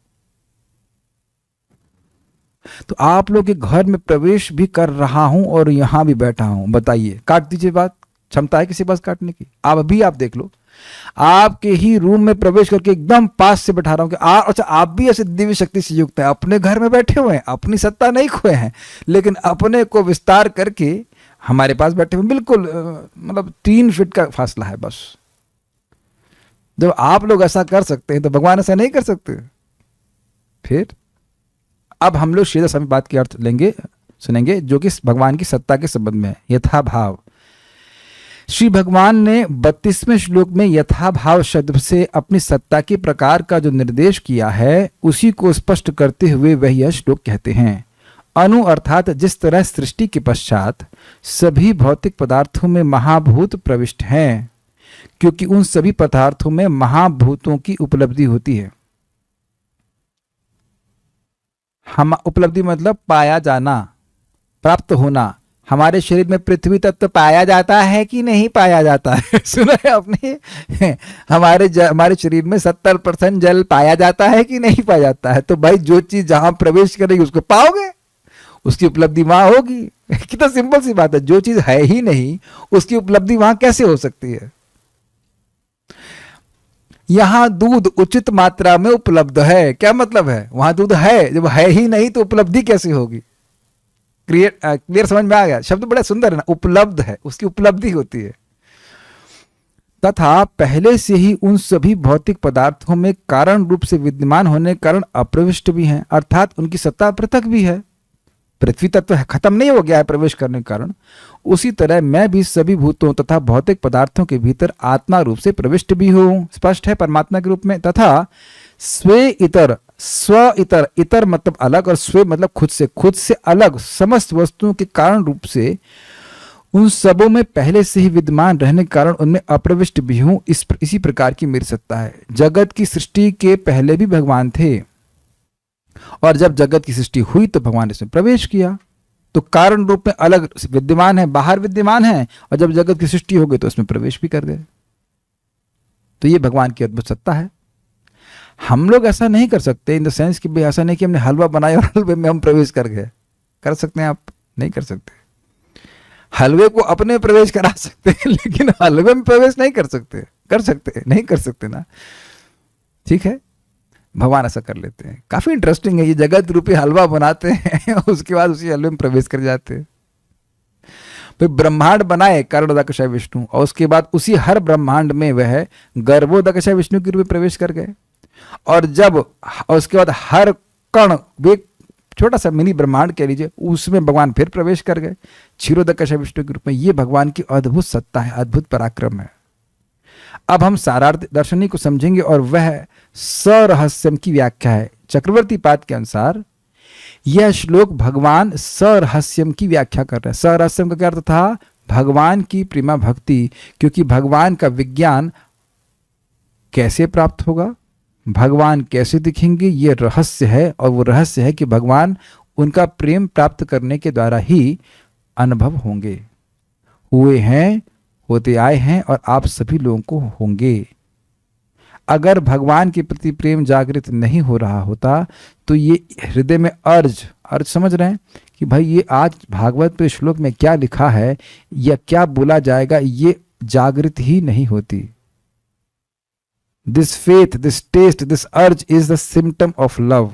तो आप लोग के घर में प्रवेश भी कर रहा हूं और यहां भी बैठा हूं। बताइए, काट दीजिए बात, क्षमता है किसी पास काटने की? आप अभी आप देख लो, आपके ही रूम में प्रवेश करके एकदम पास से बैठा रहा हूं कि अच्छा आप भी ऐसे दिव्य शक्ति से युक्त हैं, अपने घर में बैठे हुए हैं, अपनी सत्ता नहीं खोए हैं, लेकिन अपने को विस्तार करके हमारे पास बैठे हुए, बिल्कुल मतलब 3 फीट का फासला है बस। जब आप लोग ऐसा कर सकते हैं तो भगवान ऐसा नहीं कर सकते? फिर अब हम लोग श्रीधर स्वामी बात के अर्थ लेंगे, सुनेंगे, जो कि भगवान की सत्ता के संबंध में है। यथा भाव, श्री भगवान ने 32वें श्लोक में यथा भाव शब्द से अपनी सत्ता के प्रकार का जो निर्देश किया है उसी को स्पष्ट करते हुए वह यह श्लोक कहते हैं। अनु अर्थात जिस तरह सृष्टि के पश्चात सभी भौतिक पदार्थों में महाभूत प्रविष्ट हैं, क्योंकि उन सभी पदार्थों में महाभूतों की उपलब्धि होती है। हम उपलब्धि मतलब पाया जाना, प्राप्त होना। हमारे शरीर में पृथ्वी तत्व पाया जाता है कि नहीं पाया जाता है? सुना है आपने? हमारे शरीर में 70% जल पाया जाता है कि नहीं पाया जाता है? तो भाई जो चीज जहां प्रवेश करेगी उसको पाओगे, उसकी उपलब्धि वहां होगी। कितना सिंपल सी बात है, जो चीज है ही नहीं उसकी उपलब्धि वहां कैसे हो सकती है। यहां दूध उचित मात्रा में उपलब्ध है, क्या मतलब है, वहां दूध है, जब है ही नहीं तो उपलब्धि कैसे होगी। क्लियर समझ में आ गया, शब्द बड़ा सुंदर है ना, उपलब्ध है, उसकी उपलब्धि होती है। तथा पहले से ही उन सभी भौतिक पदार्थों में कारण रूप से विद्यमान होने के कारण अप्रविष्ट भी हैं, अर्थात उनकी सत्ता पृथक भी है। पृथ्वी तत्व खत्म नहीं हो गया है प्रवेश करने के कारण, उसी तरह मैं भी सभी भूतों तथा भौतिक पदार्थों के भीतर आत्मा रूप से प्रविष्ट भी हूं, स्पष्ट है, परमात्मा के रूप में। तथा स्वे इतर, स्व इतर, इतर मतलब अलग और स्वे मतलब खुद से अलग समस्त वस्तुओं के कारण रूप से उन सबों में पहले से ही विद्यमान रहने के कारण उनमें अप्रविष्ट भी हूं। इसी प्रकार की मेरी सत्ता है। जगत की सृष्टि के पहले भी भगवान थे, और जब जगत की सृष्टि हुई तो भगवान इसमें प्रवेश किया। तो कारण रूप में अलग विद्यमान है, बाहर विद्यमान है, और जब जगत की सृष्टि हो गई तो उसमें प्रवेश भी कर गए। तो ये भगवान की अद्भुत सत्ता है। हम लोग ऐसा नहीं कर सकते, इन द सेंस कि भाई ऐसा नहीं कि हमने हलवा बनाया और हलवे में हम प्रवेश कर गए। कर सकते हैं आप? नहीं कर सकते। हलवे को अपने प्रवेश करा सकते हैं, लेकिन हलवे में प्रवेश नहीं कर सकते। कर सकते हैं? नहीं कर सकते ना, ठीक है। भगवान ऐसा कर लेते हैं। काफी इंटरेस्टिंग है, ये जगत रूपी हलवा बनाते हैं उसके बाद उसी हलवे में प्रवेश कर जाते हैं। फिर ब्रह्मांड बनाए कारणोदकशय विष्णु, और उसके बाद उसी हर ब्रह्मांड में वह गर्भोदकशय विष्णु के रूप में प्रवेश कर गए। और जब उसके बाद हर कण, छोटा सा मिनी ब्रह्मांड कह लीजिए, उसमें भगवान फिर प्रवेश कर गए क्षीरोदकशय विष्णु के रूप में। ये भगवान की अद्भुत सत्ता है, अद्भुत पराक्रम है। अब हम सारार्थ दर्शनी को समझेंगे, और वह सरहस्यम की व्याख्या है। चक्रवर्ती पाद के अनुसार यह श्लोक भगवान सरहस्यम की व्याख्या कर रहे हैं। सरहस्यम का क्या अर्थ था? भगवान की प्रेमा भक्ति, क्योंकि भगवान का विज्ञान कैसे प्राप्त होगा, भगवान कैसे दिखेंगे, ये रहस्य है। और वो रहस्य है कि भगवान उनका प्रेम प्राप्त करने के द्वारा ही अनुभव होंगे, हुए हैं, होते आए हैं, और आप सभी लोगों को होंगे। अगर भगवान के प्रति प्रेम जागृत नहीं हो रहा होता तो ये हृदय में अर्ज समझ रहे हैं कि भाई ये आज भागवत पे श्लोक में क्या लिखा है या क्या बोला जाएगा, ये जागृत ही नहीं होती। This faith, this taste, this urge is the symptom of love.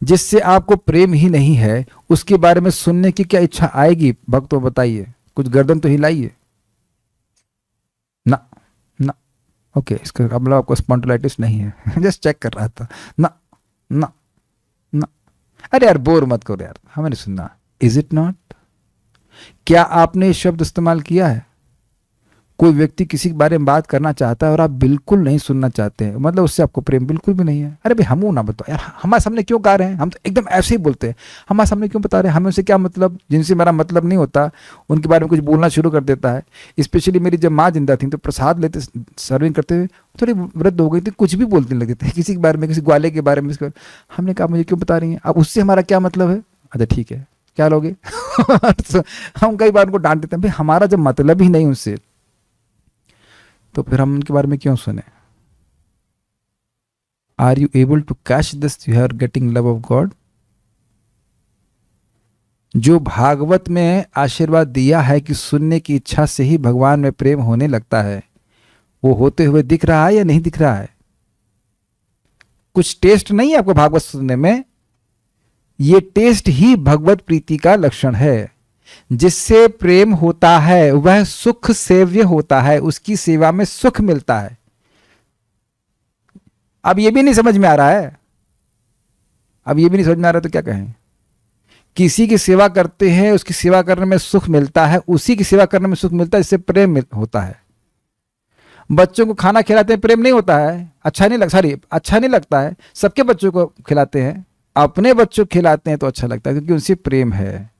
जिससे आपको प्रेम ही नहीं है उसके बारे में सुनने की क्या इच्छा आएगी? भक्तों बताइए, कुछ गर्दन तो हिलाइए ना। ना, ओके, इसका मतलब आपको स्पॉन्डिलाइटिस नहीं है जस्ट चेक कर रहा था। ना ना ना, अरे यार बोर मत करो यार, हमें नहीं सुनना। Is it not? क्या आपने ये शब्द इस्तेमाल किया है? कोई व्यक्ति किसी के बारे में बात करना चाहता है और आप बिल्कुल नहीं सुनना चाहते हैं, मतलब उससे आपको प्रेम बिल्कुल भी नहीं है। अरे भाई हमू ना बताओ यार, हमारे सामने क्यों गा रहे हैं? हम तो एकदम ऐसे ही बोलते हैं, हमारे सामने क्यों बता रहे हैं? हमें उससे क्या मतलब? जिनसे मेरा मतलब नहीं होता उनके बारे में कुछ बोलना शुरू कर देता है। स्पेशली मेरी जब माँ जिंदा थी तो प्रसाद लेते, सर्विंग करते हुए थोड़ी वृद्ध हो गई थी, कुछ भी बोलने लगे थे किसी के बारे में, किसी ग्वाले के बारे में। हमने कहा मुझे क्यों बता रही हैं अब, उससे हमारा क्या मतलब है? अच्छा ठीक है, क्या लोगे हम कई बार उनको डांट देते हैं, भाई हमारा जब मतलब ही नहीं उनसे तो फिर हम उनके बारे में क्यों सुने? Are you able to catch this? You are getting love of God. जो भागवत में आशीर्वाद दिया है कि सुनने की इच्छा से ही भगवान में प्रेम होने लगता है, वो होते हुए दिख रहा है या नहीं दिख रहा है? कुछ टेस्ट नहीं है आपको भागवत सुनने में? ये टेस्ट ही भगवत प्रीति का लक्षण है। जिससे प्रेम होता है वह सुख सेव्य होता है, उसकी सेवा में सुख मिलता है। अब ये भी नहीं समझ में आ रहा है, अब ये भी नहीं समझ में आ रहा तो क्या कहें? किसी की सेवा करते हैं, उसकी सेवा करने में सुख मिलता है, उसी की सेवा करने में सुख मिलता है, इससे प्रेम होता है। बच्चों को खाना खिलाते हैं, प्रेम नहीं होता है, अच्छा नहीं लगता है। सबके बच्चों को खिलाते हैं, अपने बच्चों को खिलाते हैं तो अच्छा लगता है, क्योंकि उनसे प्रेम है।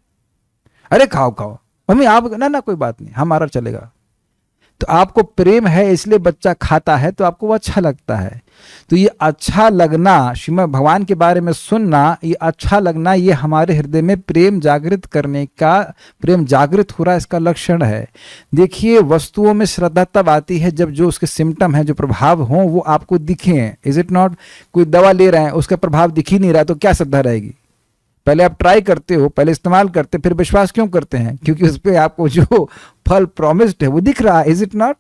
अरे खाओ खाओ मम्मी आप, ना कोई बात नहीं, हमारा चलेगा। तो आपको प्रेम है इसलिए बच्चा खाता है तो आपको वो अच्छा लगता है। तो ये अच्छा लगना, श्रीमद् भगवान के बारे में सुनना, ये अच्छा लगना, ये हमारे हृदय में प्रेम जागृत करने का, प्रेम जागृत हो रहा है, इसका लक्षण है। देखिए वस्तुओं में श्रद्धा तब आती है जब जो उसके सिम्टम है, जो प्रभाव हो वो आपको दिखे। Is it not? कोई दवा ले रहे हैं, उसका प्रभाव दिख ही नहीं रहा तो क्या श्रद्धा रहेगी? पहले आप ट्राई करते हो, पहले इस्तेमाल करते, फिर विश्वास क्यों करते हैं? क्योंकि उस पर आपको जो फल प्रॉमिस्ड है वो दिख रहा है। Is it not?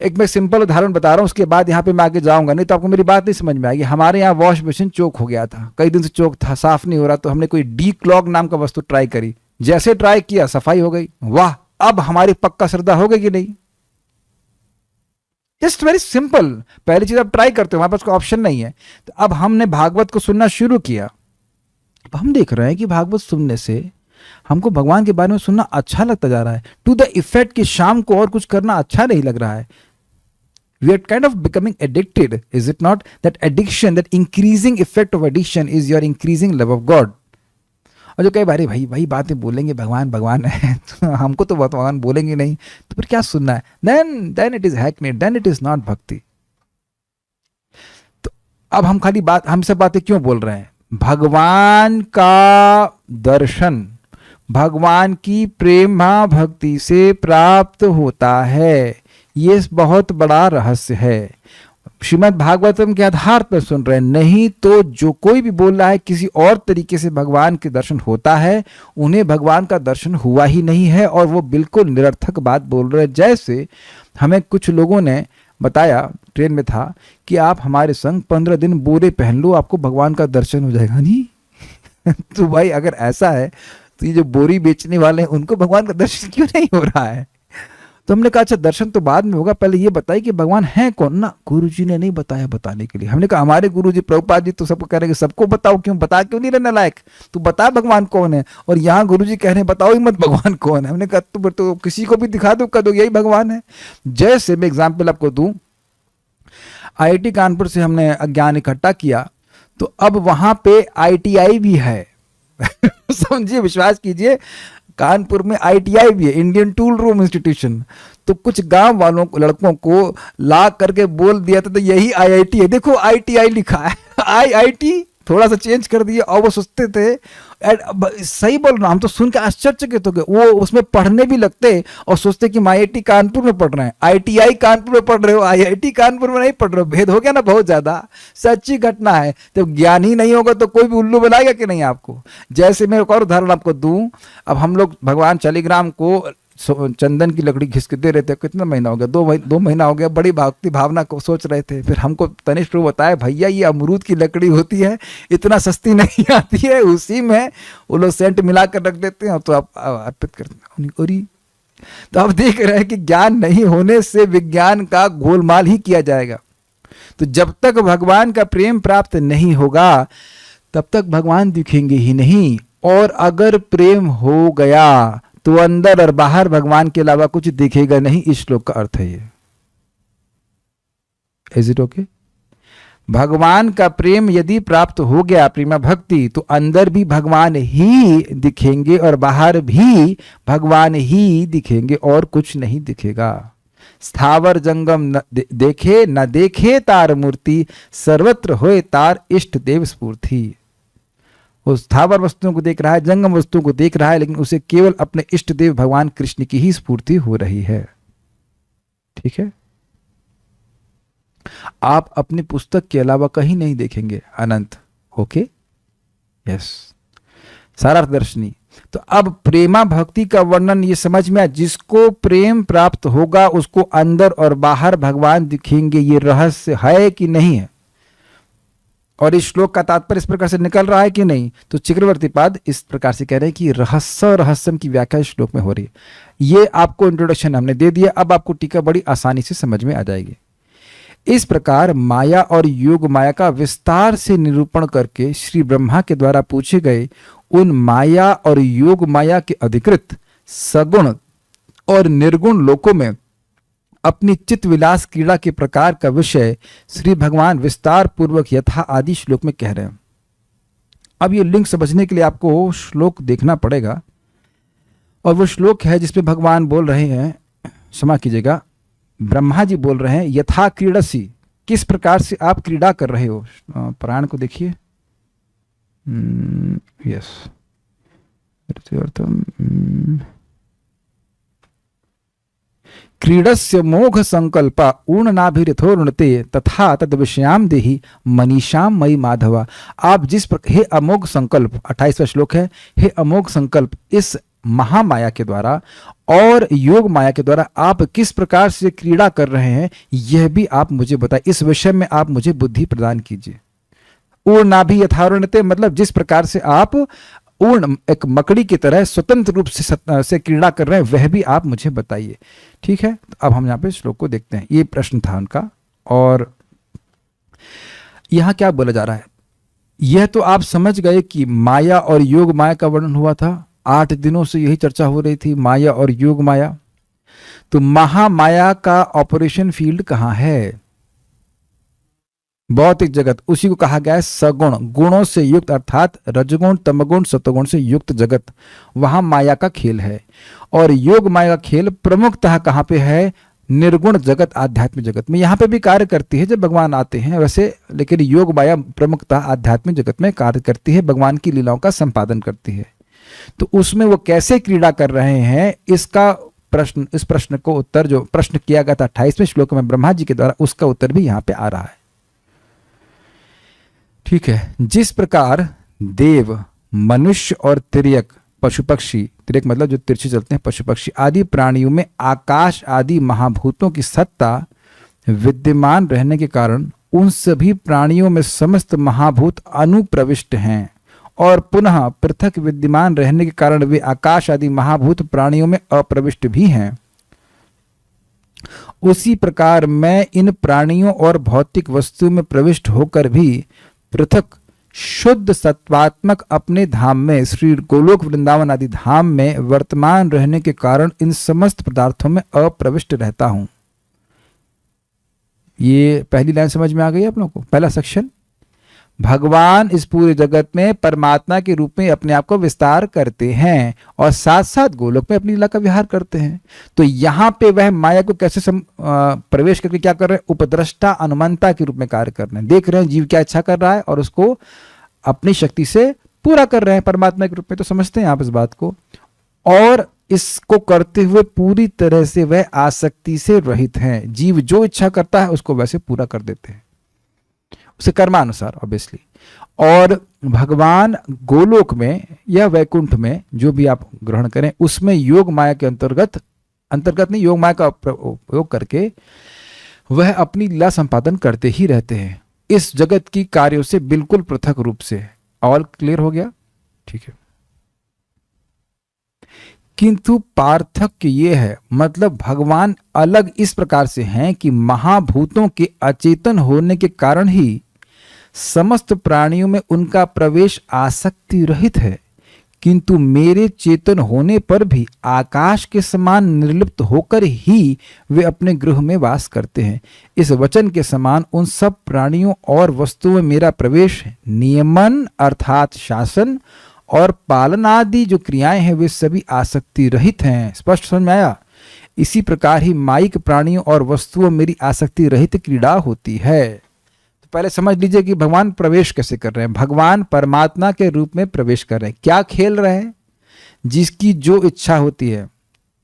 एक मैं सिंपल उदाहरण बता रहा हूं, उसके बाद यहाँ पे मैं आगे जाऊंगा, नहीं तो आपको मेरी बात नहीं समझ में आएगी। हमारे यहाँ वॉश मशीन चोक हो गया था, कई दिन से चोक था, साफ नहीं हो रहा, तो हमने कोई डी क्लॉग नाम का वस्तु ट्राई करी। जैसे ट्राई किया सफाई हो गई। वाह, अब हमारी पक्का श्रद्धा हो गई कि नहीं? Just very simple. पहली चीज आप ट्राई करते हो, हमारे पास कोई ऑप्शन नहीं है। तो अब हमने भागवत को सुनना शुरू किया। अब हम देख रहे हैं कि भागवत सुनने से हमको भगवान के बारे में सुनना अच्छा लगता जा रहा है, टू द इफेक्ट कि शाम को और कुछ करना अच्छा नहीं लग रहा है। We are kind of becoming addicted, is it not? That addiction, that increasing effect of addiction is your increasing love of God. और जो कई बार भाई वही बातें बोलेंगे, भगवान भगवान है, तो हमको तो भगवान बोलेंगे नहीं, तो फिर क्या सुनना है? then it is hackneyed, then it is not भक्ति। तो अब हम खाली बात, हम सब बातें क्यों बोल रहे हैं? भगवान का दर्शन भगवान की प्रेम भक्ति से प्राप्त होता है। ये बहुत बड़ा रहस्य है। श्रीमद् भागवतम के आधार पर सुन रहे हैं, नहीं तो जो कोई भी बोल रहा है किसी और तरीके से भगवान के दर्शन होता है, उन्हें भगवान का दर्शन हुआ ही नहीं है और वो बिल्कुल निरर्थक बात बोल रहे हैं। जैसे हमें कुछ लोगों ने बताया, ट्रेन में था, कि आप हमारे संग 15 दिन बोरे पहन लो, आपको भगवान का दर्शन हो जाएगा। नहीं तो भाई अगर ऐसा है तो ये जो बोरी बेचने वाले हैं उनको भगवान का दर्शन क्यों नहीं हो रहा है? तो हमने कहा अच्छा दर्शन तो बाद में होगा, पहले ये बताइए कि भगवान है कौन ना। गुरुजी ने नहीं बताया बताने के लिए। हमने कहा हमारे गुरुजी प्रभुपाद जी तो सबको कह रहे हैं सबको बताओ, क्यों बता क्यों नहीं रहना लायक? तू बता भगवान कौन है। और यहाँ गुरुजी कह रहे हैं बताओ ही मत भगवान कौन है। हमने कहा तो किसी को भी दिखा दो, कह दो यही भगवान है। जैसे मैं एग्जाम्पल आपको दूं, IIT कानपुर से हमने ज्ञान इकट्ठा किया, तो अब वहां पे ITI भी है। समझिए, विश्वास कीजिए, कानपुर में ITI भी है, इंडियन टूल रूम इंस्टीट्यूशन। तो कुछ गांव वालों को, लड़कों को ला करके बोल दिया था तो यही IIT है, देखो ITI लिखा है। IIT थोड़ा सा चेंज कर दिया और वो सोचते थे, सही बोल रहा हूं, हम तो सुन के आश्चर्यचकित हो गए। वो उसमें पढ़ने भी लगते और सोचते कि हम IIT कानपुर में पढ़ रहे हैं, ITI कानपुर में पढ़ रहे हो, IIT कानपुर में नहीं पढ़ रहे हो। भेद हो गया ना बहुत ज्यादा। सच्ची घटना है। जब ज्ञान ही नहीं होगा तो कोई भी उल्लू बनाएगा कि नहीं आपको? जैसे मैं एक और उदाहरण आपको दूं, अब हम लोग भगवान शालिग्राम को चंदन की लकड़ी घिस के दे रहे थे। कितना महीना हो गया? 2 महीना हो गया। बड़ी भक्ति भावना को सोच रहे थे। फिर हमको तनिष्ठ प्रभु बताया, भैया ये अमरूद की लकड़ी होती है, इतना सस्ती नहीं आती है, उसी में वो लोग सेंट मिला कर रख देते हैं तो आप अर्पित करते हैं। तो आप देख रहे हैं कि ज्ञान नहीं होने से विज्ञान का गोलमाल ही किया जाएगा। तो जब तक भगवान का प्रेम प्राप्त नहीं होगा तब तक भगवान दिखेंगे ही नहीं। और अगर प्रेम हो गया तो अंदर और बाहर भगवान के अलावा कुछ दिखेगा नहीं। इस श्लोक का अर्थ है ये। Is it okay? भगवान का प्रेम यदि प्राप्त हो गया, प्रेमा भक्ति, तो अंदर भी भगवान ही दिखेंगे और बाहर भी भगवान ही दिखेंगे और कुछ नहीं दिखेगा। स्थावर जंगम न देखे न देखे तार मूर्ति, सर्वत्र होए तार इष्ट देव स्फूर्ति। वो स्थावर वस्तुओं को देख रहा है, जंगम वस्तुओं को देख रहा है, लेकिन उसे केवल अपने इष्ट देव भगवान कृष्ण की ही स्फूर्ति हो रही है। ठीक है? आप अपनी पुस्तक के अलावा कहीं नहीं देखेंगे अनंत। ओके? यस, सारार्थदर्शनी। तो अब प्रेमा भक्ति का वर्णन ये समझ में आया, जिसको प्रेम प्राप्त होगा उसको अंदर और बाहर भगवान दिखेंगे। ये रहस्य है कि नहीं है? और इस श्लोक का तात्पर्य इस प्रकार से निकल रहा है कि नहीं? तो चक्रवर्ती पाद इस प्रकार से कह रहे हैं कि रहस्य रहस्यम की व्याख्या इस श्लोक में हो रही है। ये आपको इंट्रोडक्शन हमने दे दिया, अब आपको टीका बड़ी आसानी से समझ में आ जाएगी। इस प्रकार माया और योग माया का विस्तार से निरूपण करके श्री ब्रह्मा के द्वारा पूछे गए उन माया और योग माया के अधिकृत सगुण और निर्गुण लोकों में अपनी चित्त विलास क्रीड़ा के प्रकार का विषय श्री भगवान विस्तार पूर्वक यथा आदि श्लोक में कह रहे हैं। अब ये लिंक समझने के लिए आपको श्लोक देखना पड़ेगा, और वो श्लोक है जिसमें भगवान बोल रहे हैं, क्षमा कीजिएगा, ब्रह्मा जी बोल रहे हैं, यथा क्रीडसी, किस प्रकार से आप क्रीड़ा कर रहे हो। प्राण को देखिए। यस, क्रीडस्य मोघ संकल्प ऊर्णनाभिरथोर्णते तथा तद विषयाम देहि मनीषाम मई माधवा। आप हे अमोघ संकल्प, 28वां श्लोक है, हे अमोघ संकल्प, इस महामाया के द्वारा और योग माया के द्वारा आप किस प्रकार से क्रीड़ा कर रहे हैं, यह भी आप मुझे बताएं। इस विषय में आप मुझे बुद्धि प्रदान कीजिए। ऊर्णाभि यथारुणते मतलब जिस प्रकार से आप ऊर्ण एक मकड़ी की तरह स्वतंत्र रूप से क्रीड़ा कर रहे हैं, वह भी आप मुझे बताइए। ठीक है, तो अब हम यहाँ पे श्लोक को देखते हैं। ये प्रश्न था उनका, और यहाँ क्या बोला जा रहा है, यह तो आप समझ गए कि माया और योग माया का वर्णन हुआ था। 8 दिनों से यही चर्चा हो रही थी, माया और योग माया। तो महामाया का ऑपरेशन फील्ड कहाँ है? भौतिक जगत, उसी को कहा गया है सगुण, गुणों से युक्त, अर्थात रजगुण तमगुण सतगुण से युक्त जगत, वहां माया का खेल है। और योग माया का खेल प्रमुखतः कहां पे है? निर्गुण जगत, आध्यात्मिक जगत में। यहां पे भी कार्य करती है जब भगवान आते हैं वैसे, लेकिन योग माया प्रमुखतः आध्यात्मिक जगत में कार्य करती है, भगवान की लीलाओं का संपादन करती है। तो उसमें वो कैसे क्रीड़ा कर रहे हैं, इसका प्रश्न, इस प्रश्न को उत्तर जो प्रश्न किया गया था 28वें श्लोक में ब्रह्मा जी के द्वारा, उसका उत्तर भी यहाँ पे आ रहा है। ठीक है, जिस प्रकार देव, मनुष्य और तिर्यक, पशु पक्षी, तिर्यक मतलब जो तिरछे चलते हैं, पशु पक्षी आदि प्राणियों में आकाश आदि महाभूतों की सत्ता विद्यमान रहने के कारण उन सभी प्राणियों में समस्त महाभूत अनुप्रविष्ट हैं, और पुनः पृथक विद्यमान रहने के कारण वे आकाश आदि महाभूत प्राणियों में अप्रविष्ट भी हैं। उसी प्रकार मैं इन प्राणियों और भौतिक वस्तुओं में प्रविष्ट होकर भी पृथक शुद्ध सत्वात्मक अपने धाम में, श्री गोलोक वृंदावन आदि धाम में वर्तमान रहने के कारण इन समस्त पदार्थों में अप्रविष्ट रहता हूं। ये पहली लाइन समझ में आ गई आप लोगों को? पहला सेक्शन, भगवान इस पूरे जगत में परमात्मा के रूप में अपने आप को विस्तार करते हैं और साथ साथ गोलोक में अपनी लीला का विहार करते हैं। तो यहाँ पे वह माया को कैसे प्रवेश करके क्या कर रहे हैं? उपद्रष्टा अनुमंता के रूप में कार्य कर रहे हैं। देख रहे हैं जीव क्या इच्छा कर रहा है और उसको अपनी शक्ति से पूरा कर रहे हैं परमात्मा के रूप में। तो समझते हैं आप इस बात को, और इसको करते हुए पूरी तरह से वह आसक्ति से रहित हैं। जीव जो इच्छा करता है उसको वैसे पूरा कर देते हैं, उसे कर्मानुसार ऑब्वियसली। और भगवान गोलोक में या वैकुंठ में जो भी आप ग्रहण करें, उसमें योग माया के अंतर्गत नहीं, योग माया का उपयोग करके वह अपनी लीला संपादन करते ही रहते हैं, इस जगत की कार्यों से बिल्कुल पृथक रूप से। ऑल क्लियर हो गया? ठीक है। किंतु पार्थक्य ये है, मतलब भगवान अलग इस प्रकार से हैं कि महाभूतों के अचेतन होने के कारण ही समस्त प्राणियों में उनका प्रवेश आसक्ति रहित है, किंतु मेरे चेतन होने पर भी आकाश के समान निर्लिप्त होकर ही वे अपने गृह में वास करते हैं। इस वचन के समान उन सब प्राणियों और वस्तुओं में मेरा प्रवेश नियमन अर्थात शासन और पालन आदि जो क्रियाएं हैं वे सभी आसक्ति रहित हैं। स्पष्ट समझ में आया? इसी प्रकार ही माइक प्राणियों और वस्तुओं मेरी आसक्ति रहित क्रीड़ा होती है। तो पहले समझ लीजिए कि भगवान प्रवेश कैसे कर रहे हैं। भगवान परमात्मा के रूप में प्रवेश कर रहे हैं। क्या खेल रहे हैं? जिसकी जो इच्छा होती है।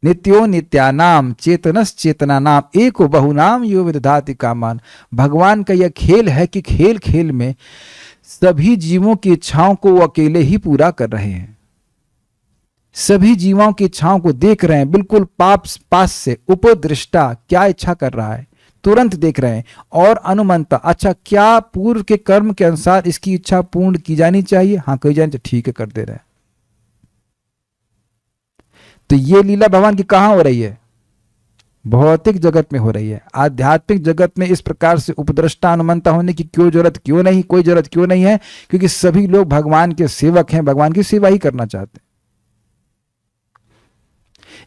नित्यो नित्यानाम चेतनस चेतनानाम एको बहुनाम यो विदधाति कामान। भगवान का यह खेल है कि खेल खेल में सभी जीवों की इच्छाओं को वो अकेले ही पूरा कर रहे हैं। सभी जीवों की इच्छाओं को देख रहे हैं, बिल्कुल पास से उपदृष्टा क्या इच्छा कर रहा है तुरंत देख रहे हैं, और अनुमंता अच्छा क्या पूर्व के कर्म के अनुसार इसकी इच्छा पूर्ण की जानी चाहिए, हाँ कही जानी चाहिए, ठीक है कर दे रहे हैं। तो ये लीला भगवान की कहां हो रही है? भौतिक जगत में हो रही है। आध्यात्मिक जगत में इस प्रकार से उपद्रष्टा अनुमंता होने की क्यों जरूरत, क्यों नहीं, कोई जरूरत क्यों नहीं है? क्योंकि सभी लोग भगवान के सेवक हैं, भगवान की सेवा ही करना चाहते हैं।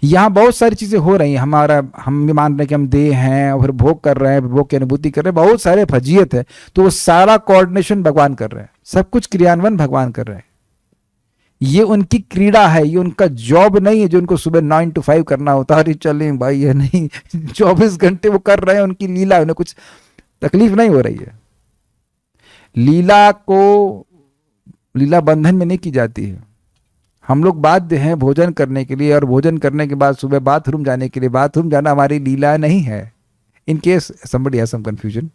यहां बहुत सारी चीजें हो रही हैं। हम भी मान रहे हैं कि हम देह हैं और भोग कर रहे हैं, भोग की अनुभूति कर रहे हैं, बहुत सारे फजीयत है। तो वो सारा कोऑर्डिनेशन भगवान कर रहे हैं, सब कुछ क्रियान्वयन भगवान कर रहे हैं। ये उनकी क्रीड़ा है, ये उनका जॉब नहीं है जो उनको सुबह 9 to 5 करना होता है। अरे चलें भाई, ये नहीं 24 घंटे वो कर रहे हैं, उनकी लीला, उन्हें कुछ तकलीफ नहीं हो रही है। लीला को लीला बंधन में नहीं की जाती है। हम लोग बाध्य हैं भोजन करने के लिए, और भोजन करने के बाद सुबह बाथरूम जाने के लिए। बाथरूम जाना हमारी लीला नहीं है। In case somebody has some confusion,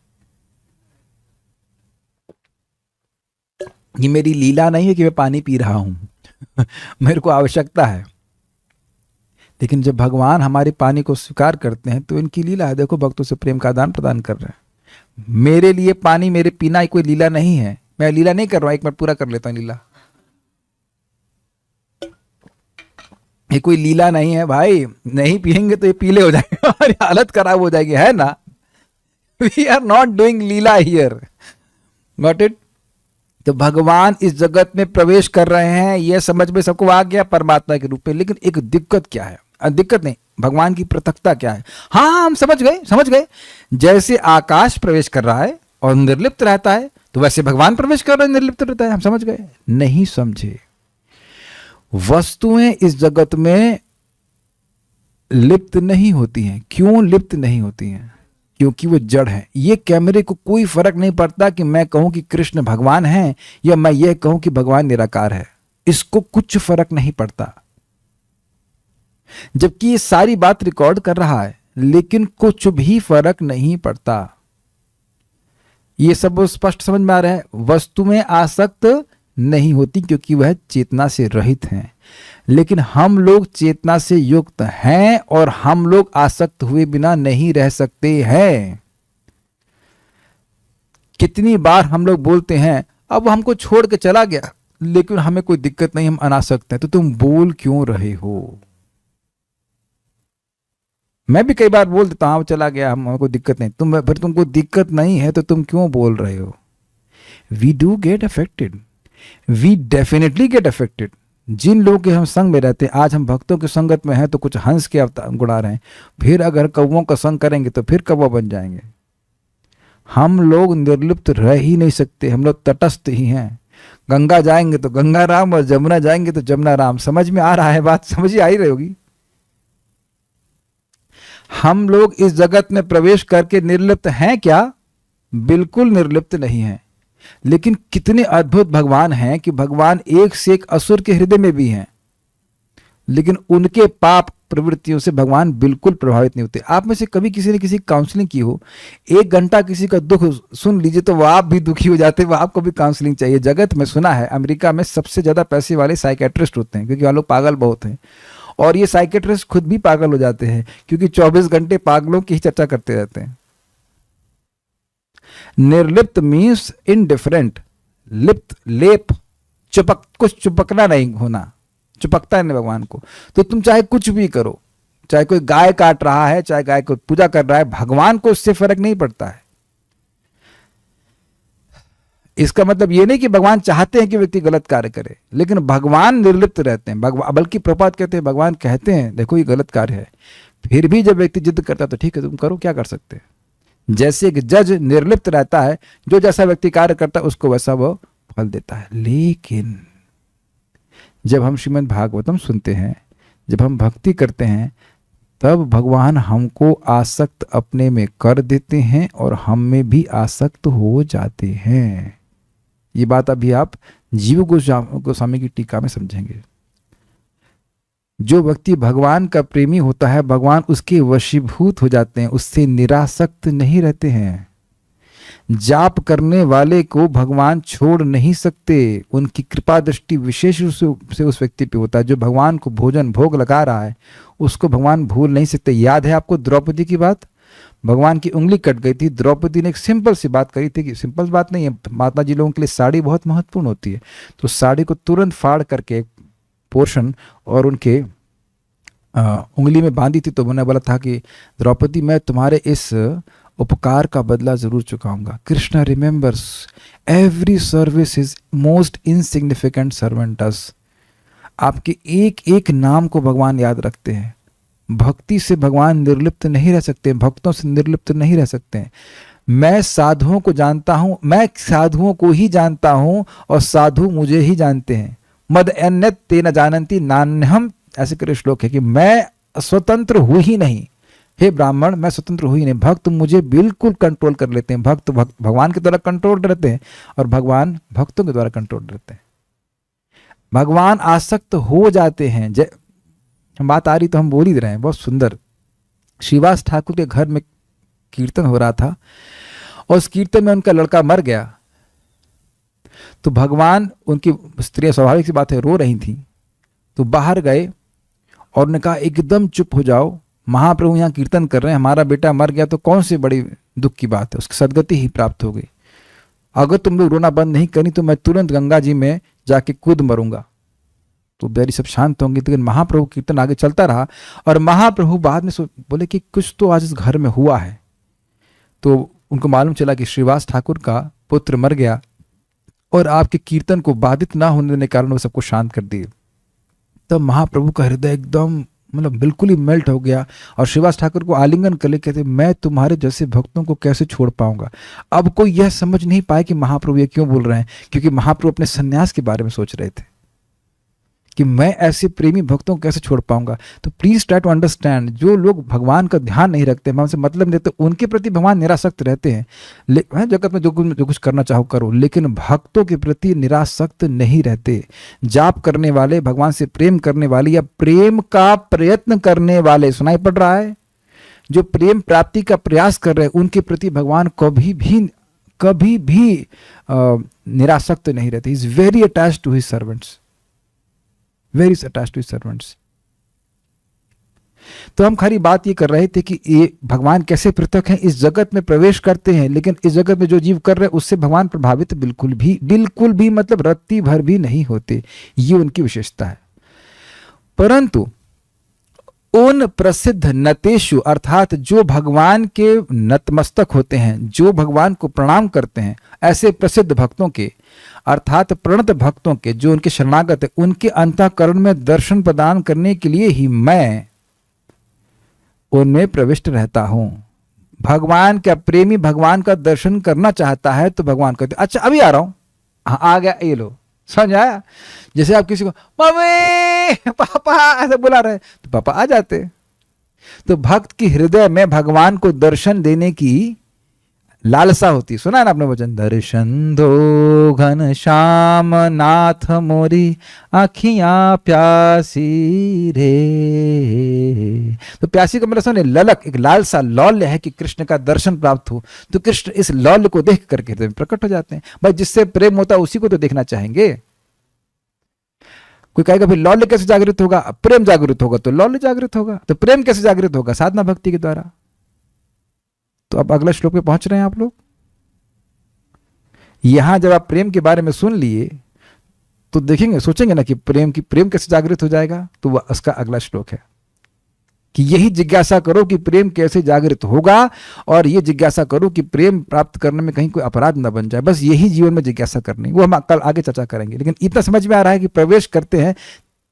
ये मेरी लीला नहीं है कि मैं पानी पी रहा हूं मेरे को आवश्यकता है। लेकिन जब भगवान हमारे पानी को स्वीकार करते हैं तो इनकी लीला है। देखो भक्तों से प्रेम का आदान प्रदान कर रहे हैं। मेरे लिए पानी, मेरे पीना कोई लीला नहीं है। मैं लीला नहीं कर रहा हूं, एक मिनट पूरा कर लेता हूं लीला। ये कोई लीला नहीं है भाई, नहीं पिएंगे तो ये पीले हो जाएंगे, हमारी हालत खराब हो जाएगी, है ना। We are not doing leela here, got it. तो भगवान इस जगत में प्रवेश कर रहे हैं, यह समझ में सबको आ गया परमात्मा के रूप में। लेकिन एक दिक्कत क्या है, दिक्कत नहीं, भगवान की पृथकता क्या है। हाँ हम समझ गए। जैसे आकाश प्रवेश कर रहा है और निर्लिप्त रहता है, तो वैसे भगवान प्रवेश कर रहे हैं, निर्लिप्त रहता है। हम समझ गए? नहीं समझे। वस्तुएं इस जगत में लिप्त नहीं होती हैं। क्यों लिप्त नहीं होती हैं? क्योंकि वो जड़ है। ये कैमरे को कोई फर्क नहीं पड़ता कि मैं कहूं कि कृष्ण भगवान है या मैं ये कहूं कि भगवान निराकार है, इसको कुछ फर्क नहीं पड़ता। जबकि ये सारी बात रिकॉर्ड कर रहा है, लेकिन कुछ भी फर्क नहीं पड़ता। ये सब स्पष्ट समझ में आ रहा है। वस्तु में आसक्त नहीं होती क्योंकि वह चेतना से रहित हैं। लेकिन हम लोग चेतना से युक्त हैं और हम लोग आसक्त हुए बिना नहीं रह सकते हैं। कितनी बार हम लोग बोलते हैं अब हमको छोड़ के चला गया, लेकिन हमें कोई दिक्कत नहीं, हम अनासक्त हैं। तो तुम बोल क्यों रहे हो? मैं भी कई बार बोल देता हूं चला गया, हमको दिक्कत नहीं। फिर तुमको दिक्कत नहीं है तो तुम क्यों बोल रहे हो? We do get affected, we definitely get affected. जिन लोगों के हम संग में रहते हैं, आज हम भक्तों के संगत में हैं तो कुछ हंस के गुड़ा रहे हैं, फिर अगर कौवों का संग करेंगे तो फिर कौवा बन जाएंगे। हम लोग निर्लिप्त रह ही नहीं सकते, हम लोग तटस्थ ही हैं। गंगा जाएंगे तो गंगा राम और जमुना जाएंगे तो जमुना राम। समझ में आ रहा है बात? समझ ही आ ही रही होगी। हम लोग इस जगत में प्रवेश करके निर्लिप्त हैं क्या? बिल्कुल निर्लिप्त नहीं हैं। लेकिन कितने अद्भुत भगवान हैं कि भगवान एक से एक असुर के हृदय में भी हैं, लेकिन उनके पाप प्रवृत्तियों से भगवान बिल्कुल प्रभावित नहीं होते। आप में से कभी किसी ने किसी काउंसलिंग की हो, 1 घंटा किसी का दुख सुन लीजिए तो वो आप भी दुखी हो जाते हैं, वो आपको भी काउंसलिंग चाहिए। जगत में सुना है अमेरिका में सबसे ज्यादा पैसे वाले साइकेट्रिस्ट होते हैं, क्योंकि वहाँ लोग पागल बहुत हैं। और ये साइकेट्रिस्ट खुद भी पागल हो जाते हैं, क्योंकि 24 घंटे पागलों की ही चर्चा करते रहते हैं। निर्लिप्त मीन्स इनडिफरेंट। लिप्त, लेप, चिपक, कुछ चिपकना नहीं होना, चिपकता नहीं भगवान को। तो तुम चाहे कुछ भी करो, चाहे कोई गाय काट रहा है, चाहे गाय को पूजा कर रहा है, भगवान को उससे फर्क नहीं पड़ता है। इसका मतलब ये नहीं कि भगवान चाहते हैं कि व्यक्ति गलत कार्य करे, लेकिन भगवान निर्लिप्त रहते हैं। बल्कि प्रभुपाद कहते हैं, भगवान कहते हैं देखो ये गलत कार्य है, फिर भी जब व्यक्ति जिद करता है तो ठीक है तुम करो, क्या कर सकते हैं। जैसे एक जज निर्लिप्त रहता है, जो जैसा व्यक्ति कार्य करता है उसको वैसा वो फल देता है। लेकिन जब हम श्रीमद् भागवतम सुनते हैं, जब हम भक्ति करते हैं, तब भगवान हमको आसक्त अपने में कर देते हैं और हम में भी आसक्त हो जाते हैं। ये बात अभी आप जीव गोस्वामी की टीका में समझेंगे। जो व्यक्ति भगवान का प्रेमी होता है, भगवान उसके वशीभूत हो जाते हैं, उससे निरासक्त नहीं रहते हैं। जाप करने वाले को भगवान छोड़ नहीं सकते, उनकी कृपा दृष्टि विशेष रूप से उस व्यक्ति पे होता है। जो भगवान को भोजन भोग लगा रहा है, उसको भगवान भूल नहीं सकते। याद है आपको द्रौपदी की बात? भगवान की उंगली कट गई थी, द्रौपदी ने एक सिंपल सी बात कही थी, कि सिंपल बात नहीं है, माता जी लोगों के लिए साड़ी बहुत महत्वपूर्ण होती है। तो साड़ी को तुरंत फाड़ करके पोर्शन और उनके उंगली में बांधी थी। तो उन्होंने बोला था कि द्रौपदी मैं तुम्हारे इस उपकार का बदला जरूर चुकाऊंगा। Krishna remembers every service is most insignificant servant does. आपके एक एक नाम को भगवान याद रखते हैं। भक्ति से भगवान निर्लिप्त नहीं रह सकते, भक्तों से निर्लिप्त नहीं रह सकते। मैं साधुओं को जानता हूं, मैं साधुओं को ही जानता हूं और साधु मुझे ही जानते हैं। मद अन्यत ते न जानन्ति नान्यहम, ऐसे करके श्लोक है कि मैं स्वतंत्र हूं ही नहीं। हे ब्राह्मण, मैं स्वतंत्र हुई नहीं, भक्त मुझे बिल्कुल कंट्रोल कर लेते हैं। भक्त भगवान के द्वारा कंट्रोल रहते हैं और भगवान भक्तों के द्वारा कंट्रोल रहते हैं। भगवान आसक्त हो जाते हैं। बात आ रही तो हम बोल ही रहे हैं, बहुत सुंदर। श्रीवास ठाकुर के घर में कीर्तन हो रहा था और उस कीर्तन में उनका लड़का मर गया। तो भगवान, उनकी स्त्रियां स्वाभाविक सी बात है रो रही थी, तो बाहर गए और उन्होंने कहा एकदम चुप हो जाओ, महाप्रभु यहाँ कीर्तन कर रहे हैं, हमारा बेटा मर गया तो कौन सी बड़ी दुख की बात है, उसकी सदगति ही प्राप्त हो गई। अगर तुम लोग रोना बंद नहीं करी तो मैं तुरंत गंगा जी में जाके कूद मरूंगा। तो बेरी सब शांत होंगे। लेकिन महाप्रभु कीर्तन आगे चलता रहा और महाप्रभु बाद में बोले कि कुछ तो आज इस घर में हुआ है। तो उनको मालूम चला कि श्रीवास ठाकुर का पुत्र मर गया और आपके कीर्तन को बाधित ना होने देने के कारण वो सबको शांत कर दिए। तब महाप्रभु का हृदय एकदम मतलब बिल्कुल ही मेल्ट हो गया और श्रीवास ठाकुर को आलिंगन कर ले कहते, मैं तुम्हारे जैसे भक्तों को कैसे छोड़ पाऊंगा। अब कोई यह समझ नहीं पाए कि महाप्रभु ये क्यों बोल रहे हैं, क्योंकि महाप्रभु अपने सन्यास के बारे में सोच रहे थे कि मैं ऐसे प्रेमी भक्तों को कैसे छोड़ पाऊंगा। तो प्लीज ट्राई टू अंडरस्टैंड, जो लोग भगवान का ध्यान नहीं रखते, भगवान से मतलब नहीं रखते, उनके प्रति भगवान निरासक्त रहते हैं। जगत में जो कुछ करना चाहो करो, लेकिन भक्तों के प्रति निरासक्त नहीं रहते। जाप करने वाले, भगवान से प्रेम करने वाले या प्रेम का प्रयत्न करने वाले, सुनाई पड़ रहा है, जो प्रेम प्राप्ति का प्रयास कर रहे हैं, उनके प्रति भगवान कभी भी निरासक्त नहीं रहते। Is very attached to his servants, very attached to his servants. तो हम खाली बात ये कर रहे थे कि ये भगवान कैसे पृथक हैं, इस जगत में प्रवेश करते हैं, लेकिन इस जगत में जो जीव कर रहे हैं उससे भगवान प्रभावित बिल्कुल भी मतलब रत्ती भर भी नहीं होते। ये उनकी विशेषता है। परंतु उन प्रसिद्ध नतेषु, अर्थात जो भगवान के नतमस्तक होते हैं, जो भगवान को प्रणाम करते हैं, ऐसे प्रसिद्ध भक्तों के, अर्थात प्रणत भक्तों के, जो उनके शरणागत है, उनके अंतःकरण में दर्शन प्रदान करने के लिए ही मैं उनमें प्रविष्ट रहता हूं। भगवान का प्रेमी भगवान का दर्शन करना चाहता है तो भगवान कहते अच्छा अभी आ रहा हूं, हाँ आ गया, ये लो, समझ आया। जैसे आप किसी को मम्मी पापा ऐसे बुला रहे तो पापा आ जाते। तो भक्त की हृदय में भगवान को दर्शन देने की लालसा होती। सुना है ना आपने वचन, दर्शन दो घन श्याम नाथ मोरी आखियां प्यासी रे। तो प्यासी का मतलब सुने ललक, एक लालसा, लौल्य है कि कृष्ण का दर्शन प्राप्त हो। तो कृष्ण इस लौल्य को देख करके हृदय में प्रकट हो जाते हैं। भाई जिससे प्रेम होता है उसी को तो देखना चाहेंगे। कोई कहेगा फिर लौल्य कैसे जागृत होगा, प्रेम जागृत होगा तो लौल्य जागृत होगा। तो प्रेम कैसे जागृत होगा, साधना भक्ति के द्वारा। तो अब अगला श्लोक पे पहुंच रहे हैं आप लोग। यहां जब आप प्रेम के बारे में सुन लिए तो देखेंगे, सोचेंगे ना कि प्रेम कैसे जागृत हो जाएगा। तो वह उसका अगला श्लोक है कि यही जिज्ञासा करो कि प्रेम कैसे जागृत होगा, और यह जिज्ञासा करो कि प्रेम प्राप्त करने में कहीं कोई अपराध न बन जाए। बस यही जीवन में जिज्ञासा करनी, वो हम कल आगे चर्चा करेंगे। लेकिन इतना समझ में आ रहा है कि प्रवेश करते हैं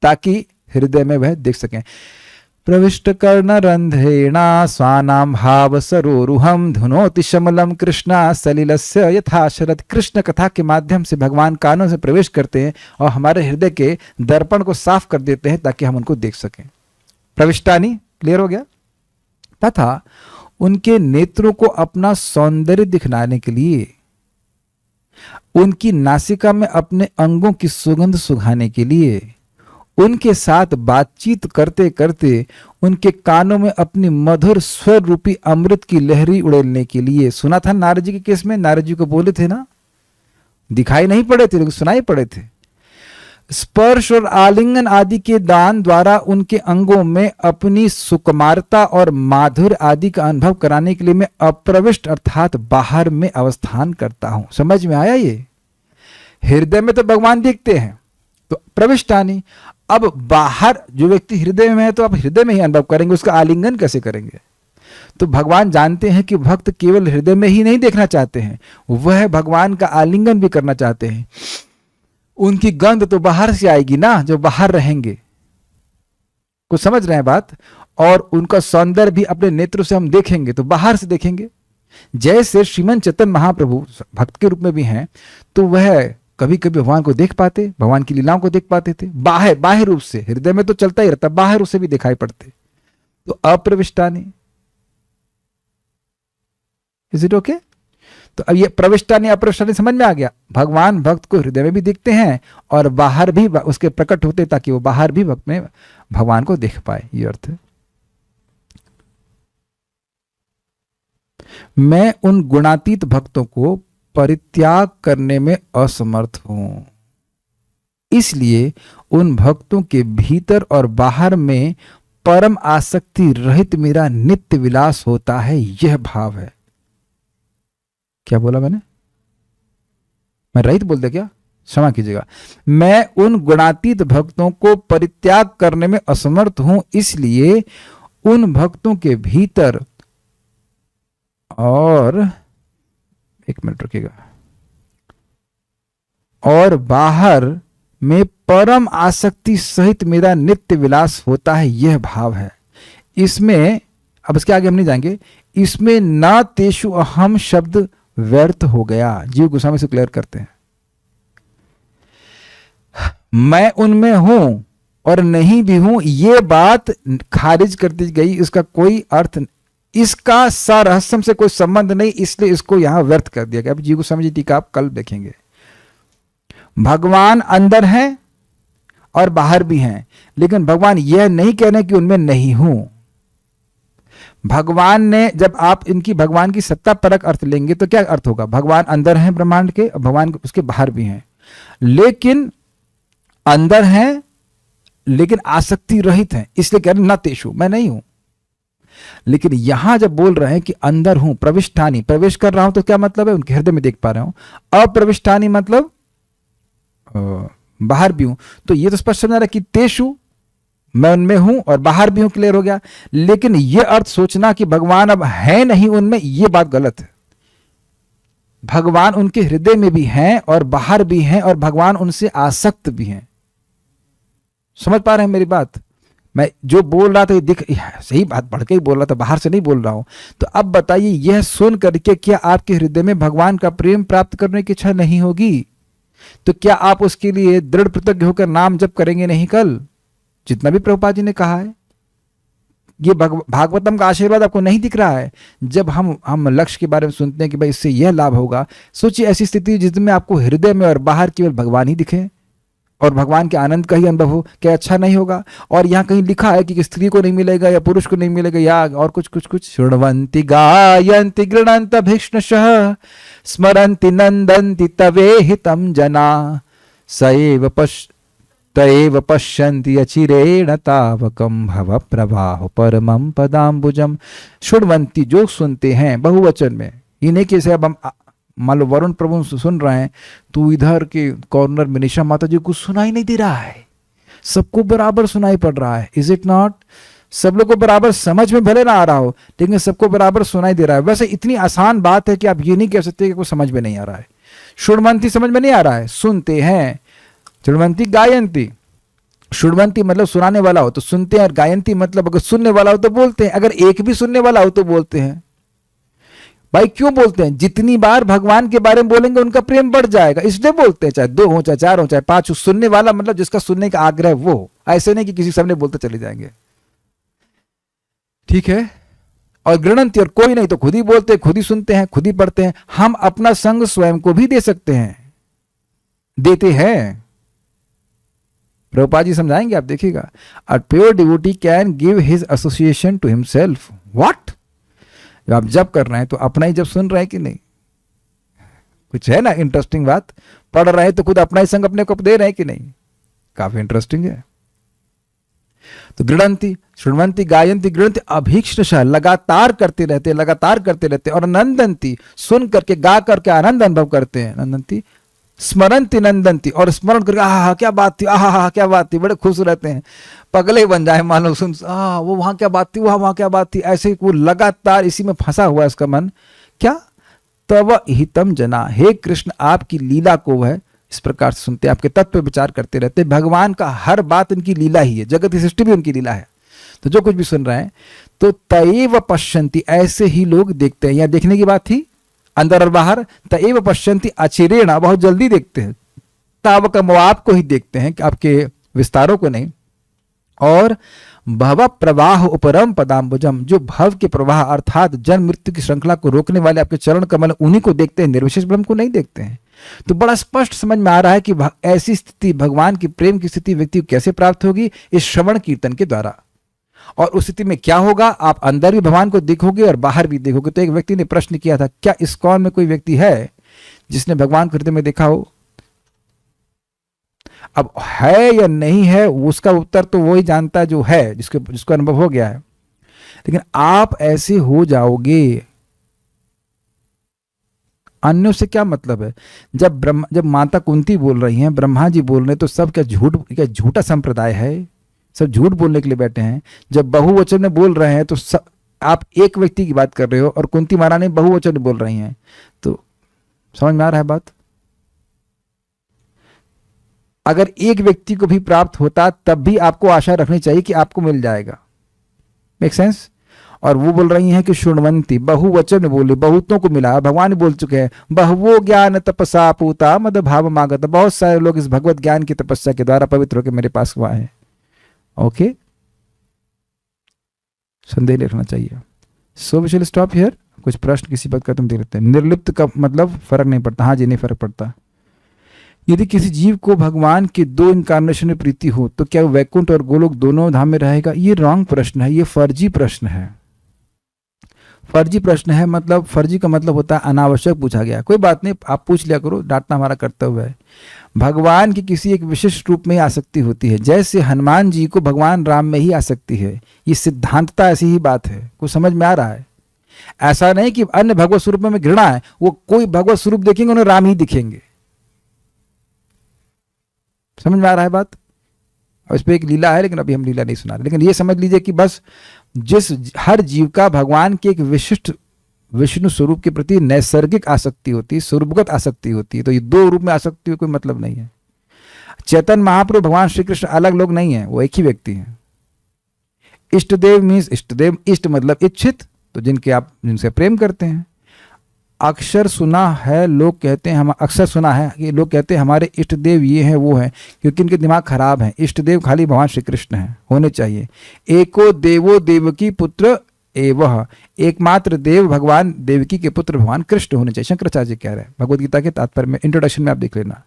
ताकि हृदय में वह देख सकें। प्रविष्ट कर्ण रंध्रेणा स्वानाम भाव सरोरुहम धुनोति शमलम कृष्णा सलिलस्य यथा शरद। कृष्ण कथा के माध्यम से भगवान कानों से प्रवेश करते हैं और हमारे हृदय के दर्पण को साफ कर देते हैं ताकि हम उनको देख सकें। प्रविष्टानी क्लियर हो गया। तथा उनके नेत्रों को अपना सौंदर्य दिखलाने के लिए, उनकी नासिका में अपने अंगों की सुगंध सुघाने के लिए, उनके साथ बातचीत करते करते उनके कानों में अपनी मधुर स्वर रूपी अमृत की लहरी उड़ेलने के लिए। सुना था नारद जी के केस में, नारद जी को बोले थे ना, दिखाई नहीं पड़े थे लेकिन सुनाई पड़े थे। स्पर्श और आलिंगन आदि के दान द्वारा उनके अंगों में अपनी सुकुमारता और माधुर आदि का अनुभव कराने के लिए मैं अप्रविष्ट अर्थात बाहर में अवस्थान करता हूं। समझ में आया ये? हृदय में तो भगवान दिखते हैं तो प्रविष्टानी। अब बाहर जो व्यक्ति हृदय में है तो आप हृदय में ही अनुभव करेंगे, उसका आलिंगन कैसे करेंगे? तो भगवान जानते हैं कि भक्त केवल हृदय में ही नहीं देखना चाहते हैं, वह भगवान का आलिंगन भी करना चाहते हैं। उनकी गंध तो बाहर से आएगी ना, जो बाहर रहेंगे। कुछ समझ रहे हैं बात? और उनका सौंदर्य भी अपने नेत्रों से हम देखेंगे तो बाहर से देखेंगे। जैसे श्रीमन चैतन्य महाप्रभु भक्त के रूप में भी हैं, तो वह कभी कभी भगवान को देख पाते, भगवान की लीलाओं को देख पाते थे बाह्य रूप से। हृदय में तो चलता ही रहता, बाहर रूप से भी दिखाई पड़ते। तो अप्रविष्टानी, इज इट ओके? तो अब ये प्रविष्टानि अप्रविष्टानि समझ में आ गया। भगवान भक्त को हृदय में भी दिखते हैं और बाहर भी उसके प्रकट होते, ताकि वो बाहर भी भक्त में भगवान को देख पाए, ये अर्थ है। मैं उन गुणातीत भक्तों को परित्याग करने में असमर्थ हूं, इसलिए उन भक्तों के भीतर और बाहर में परम आसक्ति रहित मेरा नित्य विलास होता है, यह भाव है। क्या बोला मैंने? मैं रहित बोल दे क्या? क्षमा कीजिएगा। मैं उन गुणातीत भक्तों को परित्याग करने में असमर्थ हूं, इसलिए उन भक्तों के भीतर और, एक मिनट रुकिएगा, और बाहर में परम आसक्ति सहित मेरा नित्य विलास होता है, यह भाव है। इसमें अब इसके आगे हम नहीं जाएंगे। इसमें न तेषु अहम शब्द व्यर्थ हो गया। जीव गोस्वामी से क्लियर करते हैं, मैं उनमें हूं और नहीं भी हूं, यह बात खारिज कर दी गई। इसका कोई अर्थ, इसका सरहस्यम से कोई संबंध नहीं, इसलिए इसको यहां व्यर्थ कर दिया गया। अब जीव गोस्वामी जी टीका आप कल देखेंगे। भगवान अंदर हैं और बाहर भी हैं, लेकिन भगवान यह नहीं कह रहे कि उनमें नहीं हूं। भगवान ने, जब आप इनकी भगवान की सत्ता परक अर्थ लेंगे तो क्या अर्थ होगा? भगवान अंदर हैं ब्रह्मांड के, भगवान उसके बाहर भी हैं, लेकिन अंदर हैं लेकिन आसक्ति रहित हैं, इसलिए कह रहे न तेषु, मैं नहीं हूं। लेकिन यहां जब बोल रहे हैं कि अंदर हूं, प्रविष्टानि, प्रवेश कर रहा हूं, तो क्या मतलब है? उनके हृदय में देख पा रहा हूं। अप्रविष्टानि मतलब बाहर भी हूं। तो ये तो स्पष्ट समझ रहा है कि तेषु, मैं उनमें हूं और बाहर भी हूं, क्लियर हो गया। लेकिन यह अर्थ सोचना कि भगवान अब है नहीं उनमें, यह बात गलत है। भगवान उनके हृदय में भी हैं और बाहर भी हैं, और भगवान उनसे आसक्त भी हैं। समझ पा रहे हैं मेरी बात? मैं जो बोल रहा था ये सही बात पढ़ के ही बोल रहा था, बाहर से नहीं बोल रहा हूं। तो अब बताइए, यह सुन करके क्या आपके हृदय में भगवान का प्रेम प्राप्त करने की इच्छा नहीं होगी? तो क्या आप उसके लिए दृढ़ प्रतिज्ञ होकर नाम जप करेंगे नहीं कल? जितना भी प्रभुपाद जी ने कहा है, ये भागवतम का आशीर्वाद आपको नहीं दिख रहा है? जब हम लक्ष्य के बारे में सुनते हैं कि भाई इससे यह लाभ होगा, सोचिए ऐसी स्थिति जिसमें आपको हृदय में और बाहर केवल भगवान ही दिखे और भगवान के आनंद का ही अनुभव हो, क्या अच्छा नहीं होगा? और यहाँ कहीं लिखा है कि स्त्री को नहीं मिलेगा या पुरुष को नहीं मिलेगा या और कुछ शृण्वन्ति गायन्ति गृह्णन्ति भीक्ष्णशः स्मरन्ति नन्दन्ति तवेहितं जना तएव पश्यन्ति अचिरेण तावकं भव प्रवाह परमं पदाम्बुजम। शृण्वन्ति, जो सुनते हैं, बहुवचन में। ये नहीं कि अब हम मान लो वरुण प्रभु सुन रहे हैं तो इधर के कॉर्नर में निशा माता जी को सुनाई नहीं दे रहा है, सबको बराबर सुनाई पड़ रहा है। Is it not? सब लोग को बराबर समझ में भले ना आ रहा हो, लेकिन सबको बराबर सुनाई दे रहा है। वैसे इतनी आसान बात है कि आप ये नहीं कह सकते कि कोई समझ में नहीं आ रहा है। शृण्वन्ति समझ में नहीं आ रहा है, सुनते हैं। शृण्वन्ति गायन्ति, शृण्वन्ति मतलब सुनाने वाला हो तो सुनते हैं, और गायन्ति मतलब अगर सुनने वाला हो तो बोलते हैं। अगर एक भी सुनने वाला हो तो बोलते हैं। भाई क्यों बोलते हैं? जितनी बार भगवान के बारे में बोलेंगे उनका प्रेम बढ़ जाएगा, इसलिए बोलते हैं। चाहे 2 हो, चाहे 4 हो, चाहे 5 हो। सुनने वाला मतलब जिसका सुनने का आग्रह वो हो, ऐसे नहीं कि किसी सामने बोलते चले जाएंगे। ठीक है? और गृह्णन्ति, और कोई नहीं तो खुद ही बोलते, खुद ही सुनते हैं, खुद ही पढ़ते हैं। हम अपना संग स्वयं को भी दे सकते हैं, देते हैं। प्रभुपाद जी समझाएंगे, आप देखिएगा। A pure devotee can give his association to himself. What? जब आप जब कर रहे हैं तो अपना ही जब सुन रहे हैं कि नहीं? कुछ है ना इंटरेस्टिंग बात? पढ़ रहे हैं तो खुद अपना ही संग अपने को दे रहे हैं कि नहीं? काफी इंटरेस्टिंग है। तो गृह्णन्ति, शृण्वन्ति, गायन्ति, गृह्णन्ति, अभीक्ष्णशः, लगातार करते रहते। और नंदन्ति, सुन करके, गा करके आनंद अनुभव करते हैं। नंदन्ति, स्मरन्ति नंदन्ति, और स्मरण करके आहा क्या बात थी, आहा क्या बात थी, बड़े खुश रहते हैं। पगले बन जाए मानो, सुन वो वहां क्या बात थी, वहां क्या बात थी, ऐसे वो लगातार इसी में फंसा हुआ है इसका मन। क्या? तव हितम जना, हे कृष्ण आपकी लीला को वह इस प्रकार से सुनते, आपके तत्व पे विचार करते रहते। भगवान का हर बात इनकी लीला ही है, जगत की सृष्टि भी उनकी लीला है। तो जो कुछ भी सुन रहे हैं तो तएव पश्यन्ति, ऐसे ही लोग देखते हैं। यहां देखने की बात थी, अंदर और बाहर। तएव पश्यन्ति अचिरेण, बहुत जल्दी देखते हैं। तावकम, आपको ही देखते हैं, आपके विस्तारों को नहीं। और भव प्रवाह उपरम पदाम्बुजम, जो भव के प्रवाह अर्थात जन्म मृत्यु की श्रृंखला को रोकने वाले आपके चरण कमल, उन्हीं को देखते हैं, निर्विशेष ब्रह्म को नहीं देखते हैं। तो बड़ा स्पष्ट समझ में आ रहा है कि ऐसी स्थिति, भगवान की प्रेम की स्थिति व्यक्ति को कैसे प्राप्त होगी? इस श्रवण कीर्तन के द्वारा। और उस स्थिति में क्या होगा? आप अंदर भी भगवान को देखोगे और बाहर भी देखोगे। तो एक व्यक्ति ने प्रश्न किया था, क्या इस्कॉन में कोई व्यक्ति है जिसने भगवान को हृदय में देखा हो? अब है या नहीं है, उसका उत्तर तो वही जानता है जो है, जिसको अनुभव हो गया है। लेकिन आप ऐसे हो जाओगे, अन्यों से क्या मतलब है? जब माता कुंती बोल रही हैं, ब्रह्मा जी बोल रहे हैं, तो सब क्या झूठा संप्रदाय है? सब झूठ बोलने के लिए बैठे हैं। जब बहुवचन में बोल रहे हैं तो आप एक व्यक्ति की बात कर रहे हो और कुंती महारानी बहुवचन में बोल रही हैं। तो समझ में आ रहा है बात? अगर एक व्यक्ति को भी प्राप्त होता तब भी आपको आशा रखनी चाहिए कि आपको मिल जाएगा। Make sense? और वो बोल रही हैं कि शुण्वन्ति, बहुवचन में बोले, बहुतों को मिला। भगवान बोल चुके हैं, बहवो ज्ञान तपसा पूता मद भाव मागत, बहुत सारे लोग इस भगवत ज्ञान की तपस्या के द्वारा पवित्र होकर मेरे पास हुआ है। ओके, संदेह नहीं रखना चाहिए। So we shall stop here. कुछ प्रश्न किसी बात का तुम दे लेते हैं। निर्लिप्त का मतलब फर्क नहीं पड़ता। हाँ जी, नहीं फर्क पड़ता। यदि किसी जीव को भगवान के 2 इनकारनेशन में प्रीति हो तो क्या वैकुंठ और गोलोक दोनों धाम में रहेगा? ये रॉन्ग प्रश्न है, ये फर्जी प्रश्न है। फर्जी प्रश्न है, मतलब फर्जी का मतलब होता है अनावश्यक पूछा गया। कोई बात नहीं, आप पूछ लिया करो, डांटना हमारा कर्तव्य है। भगवान की किसी एक विशिष्ट रूप में आसक्ति होती है, जैसे हनुमान जी को भगवान राम में ही आसक्ति है। ये सिद्धांतता ऐसी ही बात है। कुछ समझ में आ रहा है? ऐसा नहीं कि अन्य भगवत स्वरूप में घृणा है, वो कोई भगवत स्वरूप देखेंगे उन्हें राम ही दिखेंगे। समझ में आ रहा है बात? और इस पर एक लीला है, लेकिन अभी हम लीला नहीं सुना रहे। लेकिन ये समझ लीजिए कि बस हर जीव का भगवान के एक विशिष्ट विष्णु स्वरूप के प्रति नैसर्गिक आसक्ति होती है, स्वरूपगत आसक्ति होती है। तो ये 2 रूप में आसक्ति का कोई मतलब नहीं है। चैतन्य महाप्रभु भगवान श्री कृष्ण अलग लोग नहीं है, वो एक ही व्यक्ति हैं। इष्ट देव मीन्स इष्ट देव, इष्ट मतलब इच्छित, तो जिनसे प्रेम करते हैं। अक्सर सुना है लोग कहते हैं, हम अक्सर सुना है कि लोग कहते हैं हमारे इष्ट देव ये हैं वो हैं, क्योंकि इनके दिमाग खराब हैं। इष्ट देव खाली भगवान श्री कृष्ण हैं, होने चाहिए। एको देवो देवकी पुत्र एवह, एकमात्र देव भगवान देवकी के पुत्र भगवान कृष्ण होने चाहिए। शंकराचार्य जी कह रहे हैं भगवद गीता के तात्पर्य में, इंट्रोडक्शन में आप देख लेना।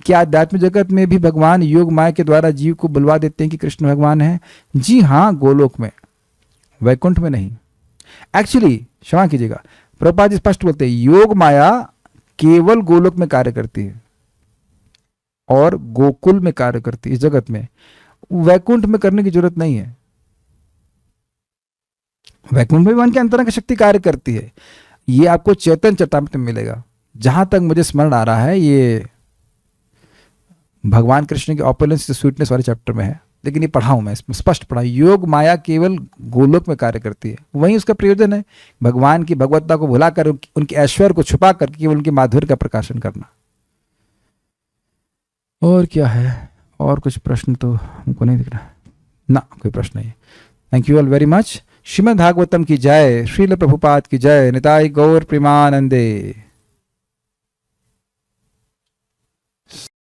क्या आध्यात्मिक जगत में भी भगवान योग माया के द्वारा जीव को बुलवा देते हैं कि कृष्ण भगवान है? जी हाँ, गोलोक में, वैकुंठ में नहीं। एक्चुअली क्षमा कीजिएगा, प्रभुपाद जी स्पष्ट बोलते हैं योग माया केवल गोलोक में कार्य करती है और गोकुल में कार्य करती है। इस जगत में वैकुंठ में करने की जरूरत नहीं है। वैकुंठ में भगवान की अंतरंग शक्ति कार्य करती है। ये आपको चैतन्य चरितामृत में मिलेगा। जहां तक मुझे स्मरण आ रहा है, ये भगवान कृष्ण के ऑपुलेंस स्वीटनेस वाले चैप्टर में है, लेकिन ये पढ़ा हूं मैं, इसमें स्पष्ट पढ़ा। योग माया केवल गोलोक में कार्य करती है, वही उसका प्रयोजन है। भगवान की भगवत्ता को भुलाकर, उनके ऐश्वर्य को छुपा करके केवल उनके माधुर्य का प्रकाशन करना। और क्या है? और कुछ प्रश्न तो हमको नहीं दिख रहा ना, कोई प्रश्न नहीं। Thank you all very much. Shrimad Bhagavatam की जय, श्रील प्रभुपाद की जय, निताई गौर प्रेमानंदे।